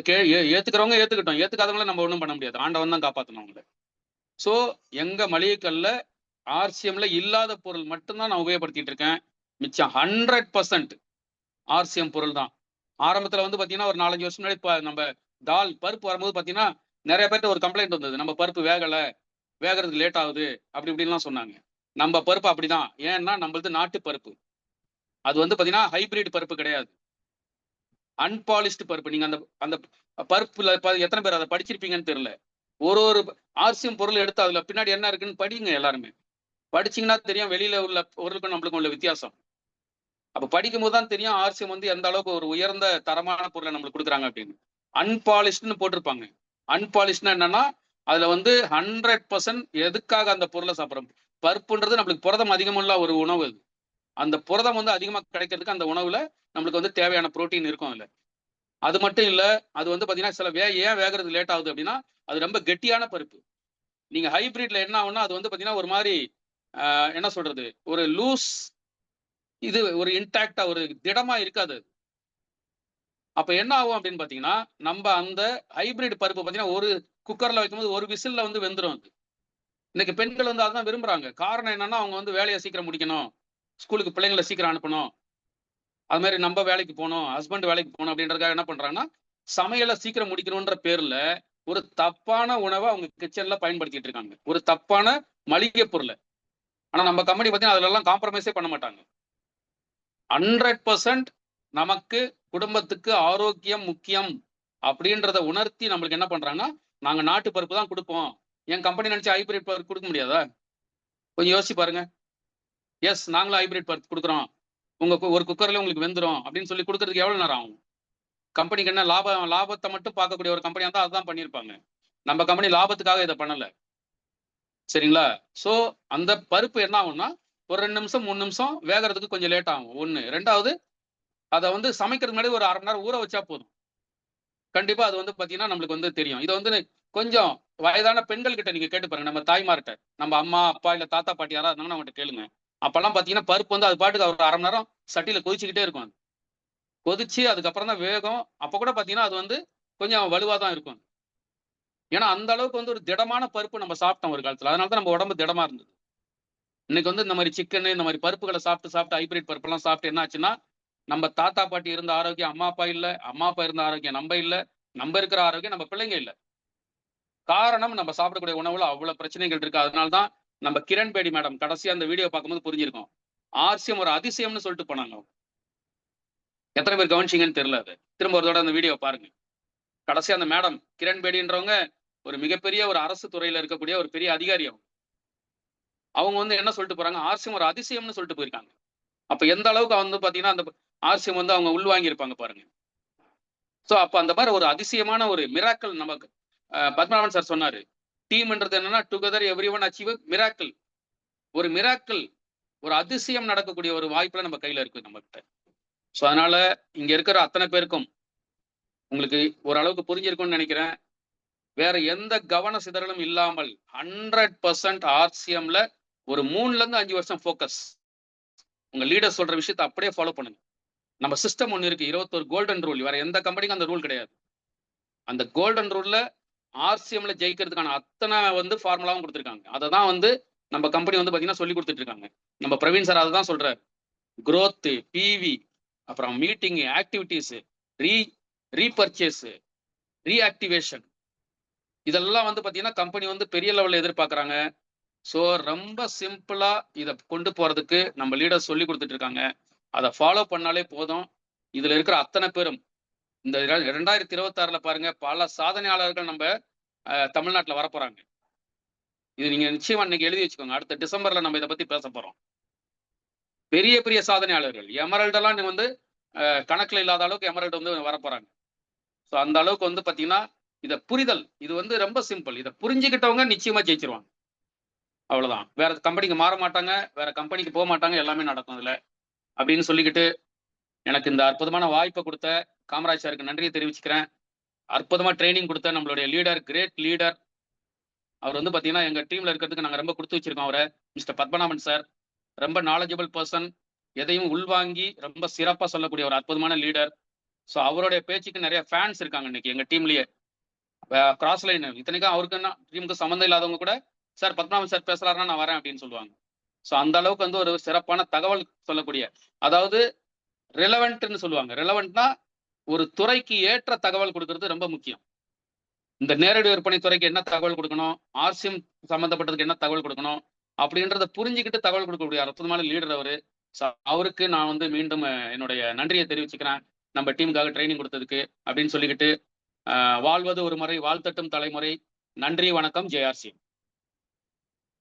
S1: ஏத்துக்கிறவங்க ஏத்துக்கிட்டோம், ஏத்துக்காதவங்கள நம்ம ஒண்ணும் பண்ண முடியாது. ஆண்டவன் தான் காப்பாத்தணும் அவங்கள. சோ எங்க மளிகை கடையில ஆர்சிஎம்ல இல்லாத பொருள் மட்டும்தான் நான் உபயோகப்படுத்திட்டு இருக்கேன். மிச்சம் 100% ஆர்சிஎம் பொருள் தான். ஆரம்பத்துல வந்து பாத்தீங்கன்னா ஒரு 4-5 வருஷம் முன்னாடி நம்ம தால் பருப்பு வரும்போது பாத்தீங்கன்னா நிறைய பேர்ட்ட ஒரு கம்ப்ளைண்ட் வந்தது. நம்ம பருப்பு வேகல, வேகறதுக்கு லேட் ஆகுது அப்படி இப்படின்லாம் சொன்னாங்க. நம்ம பருப்பு அப்படிதான். ஏன்னா நம்மளது நாட்டு பருப்பு. அது வந்து பாத்தீங்கன்னா ஹைபிரிட் பருப்பு கிடையாது. அன்பாலிஷ்டு பருப்பு. நீங்க அந்த அந்த பருப்புல எத்தனை பேர் அதை படிச்சிருப்பீங்கன்னு தெரியல. ஒரு ஒரு ஆர்சிஎம் பொருள் எடுத்து அதுல பின்னாடி என்ன இருக்குன்னு படிங்க எல்லாருமே. படிச்சீங்கன்னா தெரியும் வெளியில உள்ள பொருளுக்கும் நம்மளுக்கும் உள்ள வித்தியாசம். அப்ப படிக்கும் போது தான் தெரியும் ஆர்சிஎம் வந்து எந்த அளவுக்கு ஒரு உயர்ந்த தரமான பொருளை நம்மளுக்கு கொடுக்குறாங்க அப்படின்னு. அன்பாலிஷ்டுன்னு போட்டிருப்பாங்க. அன்பாலிஷ்னா என்னன்னா அதுல வந்து 100% எதுக்காக அந்த பொருளை சாப்பிட்றோம். பருப்புன்றது நம்மளுக்கு புரதம் அதிகமுள்ள ஒரு உணவு அது. அந்த புரதம் வந்து அதிகமா கிடைக்கிறதுக்கு அந்த உணவுல நம்மளுக்கு வந்து தேவையான புரோட்டீன் இருக்கும் அதுல. அது மட்டும் இல்ல, அது வந்து பாத்தீங்கன்னா சில ஏன் வேகறது லேட் ஆகுது அப்படின்னா அது ரொம்ப கெட்டியான பருப்பு. நீங்க ஹைபிரிட்ல என்ன ஆகும்னா அது வந்து பாத்தீங்கன்னா ஒரு மாதிரி என்ன சொல்றது, ஒரு லூஸ் இது ஒரு இன்டாக்டா ஒரு திடமா இருக்காது. அப்ப என்ன ஆகும் அப்படின்னு பாத்தீங்கன்னா நம்ம அந்த ஹைபிரிட் பருப்பு பாத்தீங்கன்னா ஒரு குக்கர்ல வைக்கும்போது ஒரு விசில்ல வந்து வெந்துரும் அது. இன்னைக்கு பெண்கள் வந்து அதான் விரும்புறாங்க. காரணம் என்னன்னா அவங்க வந்து வேலையை சீக்கிரம் முடிக்கணும், ஸ்கூலுக்கு பிள்ளைங்களை சீக்கிரம் அனுப்பணும், அது மாதிரி நம்ம வேலைக்கு போகணும், ஹஸ்பண்ட் வேலைக்கு போகணும் அப்படின்றதுக்காக என்ன பண்றாங்கன்னா சமையலை சீக்கிரம் முடிக்கணும்ன்ற பேர்ல ஒரு தப்பான உணவை அவங்க கிச்சன்ல பயன்படுத்திட்டு இருக்காங்க. ஒரு தப்பான மளிகை பொருளை. ஆனா நம்ம கம்பெனி பாத்தீங்கன்னா அதுல எல்லாம் காம்ப்ரமைஸே பண்ண மாட்டாங்க. 100% நமக்கு குடும்பத்துக்கு ஆரோக்கியம் முக்கியம் அப்படின்றத உணர்த்தி நம்மளுக்கு என்ன பண்றாங்கன்னா நாங்க நாட்டு பருப்பு தான் கொடுப்போம். என் கம்பெனி நினைச்சு ஹைபிரிட் பருப்பு கொடுக்க முடியாதா? கொஞ்சம் யோசிச்சு பாருங்க. எஸ் நாங்களும் ஹைபிரிட் பருப்பு கொடுக்குறோம், உங்க ஒரு குக்கர்ல உங்களுக்கு வெந்துரும் அப்படின்னு சொல்லி கொடுக்கறதுக்கு எவ்வளவு நேரம் ஆகும்? கம்பெனிக்கு என்ன லாபத்தை மட்டும் பார்க்கக்கூடிய ஒரு கம்பெனியா இருந்தா அதுதான் பண்ணியிருப்பாங்க. நம்ம கம்பெனி லாபத்துக்காக இதை பண்ணல. சரிங்களா? சோ அந்த பருப்பு என்ன ஆகும்னா ஒரு 2 நிமிஷம் 3 நிமிஷம் வேகறதுக்கு கொஞ்சம் லேட் ஆகும். 1. 2வது அதை வந்து சமைக்கிறதுக்கு முன்னாடி ஒரு 1/2 மணி நேரம் ஊற வச்சா போதும். கண்டிப்பா அது வந்து பாத்தீங்கன்னா நம்மளுக்கு வந்து தெரியும். இதை வந்து கொஞ்சம் வயதான பெண்கள் கிட்ட நீங்க கேட்டு பாருங்க. நம்ம தாய்மார்கிட்ட, நம்ம அம்மா அப்பா இல்ல தாத்தா பாட்டி யாராவது இருந்தாங்கன்னா அவங்ககிட்ட கேளுங்க. அப்பெல்லாம் பாத்தீங்கன்னா பருப்பு வந்து அது பாட்டுக்கு ஒரு 1/2 மணி நேரம் சட்டியில கொதிச்சுக்கிட்டே இருக்கும். கொதிச்சு அதுக்கப்புறம் தான் வேகும். அப்ப கூட பாத்தீங்கன்னா அது வந்து கொஞ்சம் வலுவா தான் இருக்கும். ஏன்னா அந்த அளவுக்கு வந்து ஒரு திடமான பருப்பு நம்ம சாப்பிட்டோம் ஒரு காலத்துல. அதனால தான் நம்ம உடம்பு திடமா இருந்தது. இன்னைக்கு வந்து இந்த மாதிரி சிக்கன் இந்த மாதிரி பருப்புகளை சாப்பிட்டு ஹைபிரிட் பருப்பெல்லாம் சாப்பிட்டு என்ன ஆச்சுன்னா நம்ம தாத்தா பாட்டி இருந்த ஆரோக்கியம் அம்மா அப்பா இல்ல, அம்மா அப்பா இருந்த ஆரோக்கியம் நம்ம இல்ல, நம்ம இருக்கிற ஆரோக்கியம் நம்ம பிள்ளைங்க இல்ல. காரணம் நம்ம சாப்பிடக்கூடிய உணவுல அவ்வளவு பிரச்சனைகள் இருக்கு. அதனாலதான் நம்ம கிரண் பேடி மேடம் கடைசியா அந்த வீடியோ பார்க்கும்போது புரிஞ்சிருக்கும். ஆர்சிஎம் ஒரு அதிசயம்னு சொல்லிட்டு போனாங்க. எத்தனை பேர் கவனிச்சிங்கன்னு தெரியல. அது திரும்ப ஒரு தடவை அந்த வீடியோ பாருங்க. கடைசியா அந்த மேடம் கிரண் பேடின்றவங்க ஒரு மிகப்பெரிய ஒரு அரசு துறையில இருக்கக்கூடிய ஒரு பெரிய அதிகாரி. அவங்க வந்து என்ன சொல்லிட்டு போறாங்க, ஆர்சிஎம் ஒரு அதிசயம்னு சொல்லிட்டு போயிருக்காங்க. அப்ப எந்த அளவுக்கு வந்து பாத்தீங்கன்னா அந்த ஆர்சிஎம் வந்து அவங்க உள்வாங்கி இருப்பாங்க பாருங்க. சோ அப்ப அந்த மாதிரி ஒரு அதிசயமான ஒரு மிராக்கிள் நமக்கு பத்மநாபன் சார் சொன்னாரு. டீம்ன்றது என்னன்னா டுகெதர் எவ்ரிஒன் அச்சீவ் மிராக்கிள். ஒரு மிராக்கிள், ஒரு அதிசயம் நடக்கக்கூடிய ஒரு வாய்ப்புல நம்ம கையில இருக்கு நம்ம கிட்ட. சோ அதனால இங்க இருக்கிற அத்தனை பேருக்கும் உங்களுக்கு ஓரளவுக்கு புரிஞ்சிருக்கும்னு நினைக்கிறேன். வேற எந்த கவன சிதறலும் இல்லாமல் 100% ஆர்சிஎம்ல ஒரு 3ல இருந்து 5 வருஷம் ஃபோக்கஸ். உங்க லீடர் சொல்ற விஷயத்தை அப்படியே ஃபாலோ பண்ணுங்க. நம்ம சிஸ்டம் ஒன்று இருக்கு, 21 கோல்டன் ரூல். வேற எந்த கம்பெனிக்கும் அந்த ரூல் கிடையாது. அந்த கோல்டன் ரூல்ல ஆர்சிஎம்ல ஜெயிக்கிறதுக்கான அத்தனை ஃபார்முலாவும் கொடுத்துருக்காங்க. அதை தான் நம்ம கம்பெனி பார்த்தீங்கன்னா சொல்லி கொடுத்துட்டு இருக்காங்க. நம்ம பிரவீன் சார் அதை தான் சொல்றாரு. growth, பிவி, அப்புறம் மீட்டிங், ஆக்டிவிட்டிஸ், ரீபர்ச்சேஸ், ரீஆக்டிவேஷன், இதெல்லாம் பார்த்தீங்கன்னா கம்பெனி பெரிய லெவலில் எதிர்பார்க்குறாங்க. ஸோ ரொம்ப சிம்பிளா இதை கொண்டு போறதுக்கு நம்ம லீடர் சொல்லி கொடுத்துட்டு இருக்காங்க. அதை ஃபாலோ பண்ணாலே போதும். இதுல இருக்கிற அத்தனை பேரும் இந்த 2026 பாருங்க, பல சாதனையாளர்கள் நம்ம தமிழ்நாட்டில் வரப்போறாங்க. இது நீங்க நிச்சயமா இன்னைக்கு எழுதி வச்சுக்கோங்க. அடுத்த டிசம்பர்ல நம்ம இதை பத்தி பேச போறோம். பெரிய பெரிய சாதனையாளர்கள் எமரல்டெல்லாம் கணக்குல இல்லாத அளவுக்கு எமரல்டு வரப்போறாங்க. ஸோ அந்த அளவுக்கு பார்த்தீங்கன்னா இதை புரிதல், இது ரொம்ப சிம்பிள். இதை புரிஞ்சுக்கிட்டவங்க நிச்சயமா ஜெயிச்சிருவாங்க. அவ்வளவுதான். வேற கம்பெனிக்கு மாற மாட்டாங்க, வேற கம்பெனிக்கு போக மாட்டாங்க, எல்லாமே நடக்கும் இதுல அப்படின்னு சொல்லிக்கிட்டு எனக்கு இந்த அற்புதமான வாய்ப்பை கொடுத்த காமராஜ் சாருக்கு நன்றியை தெரிவிச்சுக்கிறேன். அற்புதமா ட்ரைனிங் கொடுத்த நம்மளுடைய லீடர், கிரேட் லீடர், அவர் பார்த்தீங்கன்னா எங்க டீம்ல இருக்கிறதுக்கு நாங்கள் ரொம்ப கொடுத்து வச்சிருக்கோம். அவரை மிஸ்டர் பத்மநாபன் சார் ரொம்ப நாலேஜபிள் பர்சன், எதையும் உள்வாங்கி ரொம்ப சிறப்பாக சொல்லக்கூடிய ஒரு அற்புதமான லீடர். ஸோ அவருடைய பேச்சுக்கு நிறைய ஃபேன்ஸ் இருக்காங்க இன்னைக்கு எங்க டீம்லயே. கிராஸ் லைன் இத்தனைக்கும் அவருக்கு டீமுக்கு சம்மந்தம் இல்லாதவங்க கூட சார் பத்மநாபன் சார் பேசுறாருன்னா நான் வரேன் அப்படின்னு சொல்லுவாங்க. ஸோ அந்த அளவுக்கு ஒரு சிறப்பான தகவல் சொல்லக்கூடிய, அதாவது ரெலவெண்ட்னு சொல்லுவாங்க. ரெலவெண்ட்னா ஒரு துறைக்கு ஏற்ற தகவல் கொடுக்கறது ரொம்ப முக்கியம். இந்த நேரடி விற்பனை துறைக்கு என்ன தகவல் கொடுக்கணும், ஆர்சிஎம் சம்பந்தப்பட்டதுக்கு என்ன தகவல் கொடுக்கணும் அப்படின்றத புரிஞ்சுக்கிட்டு தகவல் கொடுக்கக்கூடிய அற்புதமான லீடர் அவரு. அவருக்கு நான் மீண்டும் என்னுடைய நன்றியை தெரிவிச்சுக்கிறேன், நம்ம டீமுக்காக ட்ரைனிங் கொடுத்ததுக்கு அப்படின்னு சொல்லிக்கிட்டு, வாழ்வது ஒரு முறை, வாழ்த்தட்டும் தலைமுறை. நன்றி, வணக்கம், ஜெயார்சி.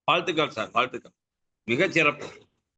S3: வாழ்த்துக்கள் சார், வாழ்த்துக்கள். மிகச்சிறப்பு.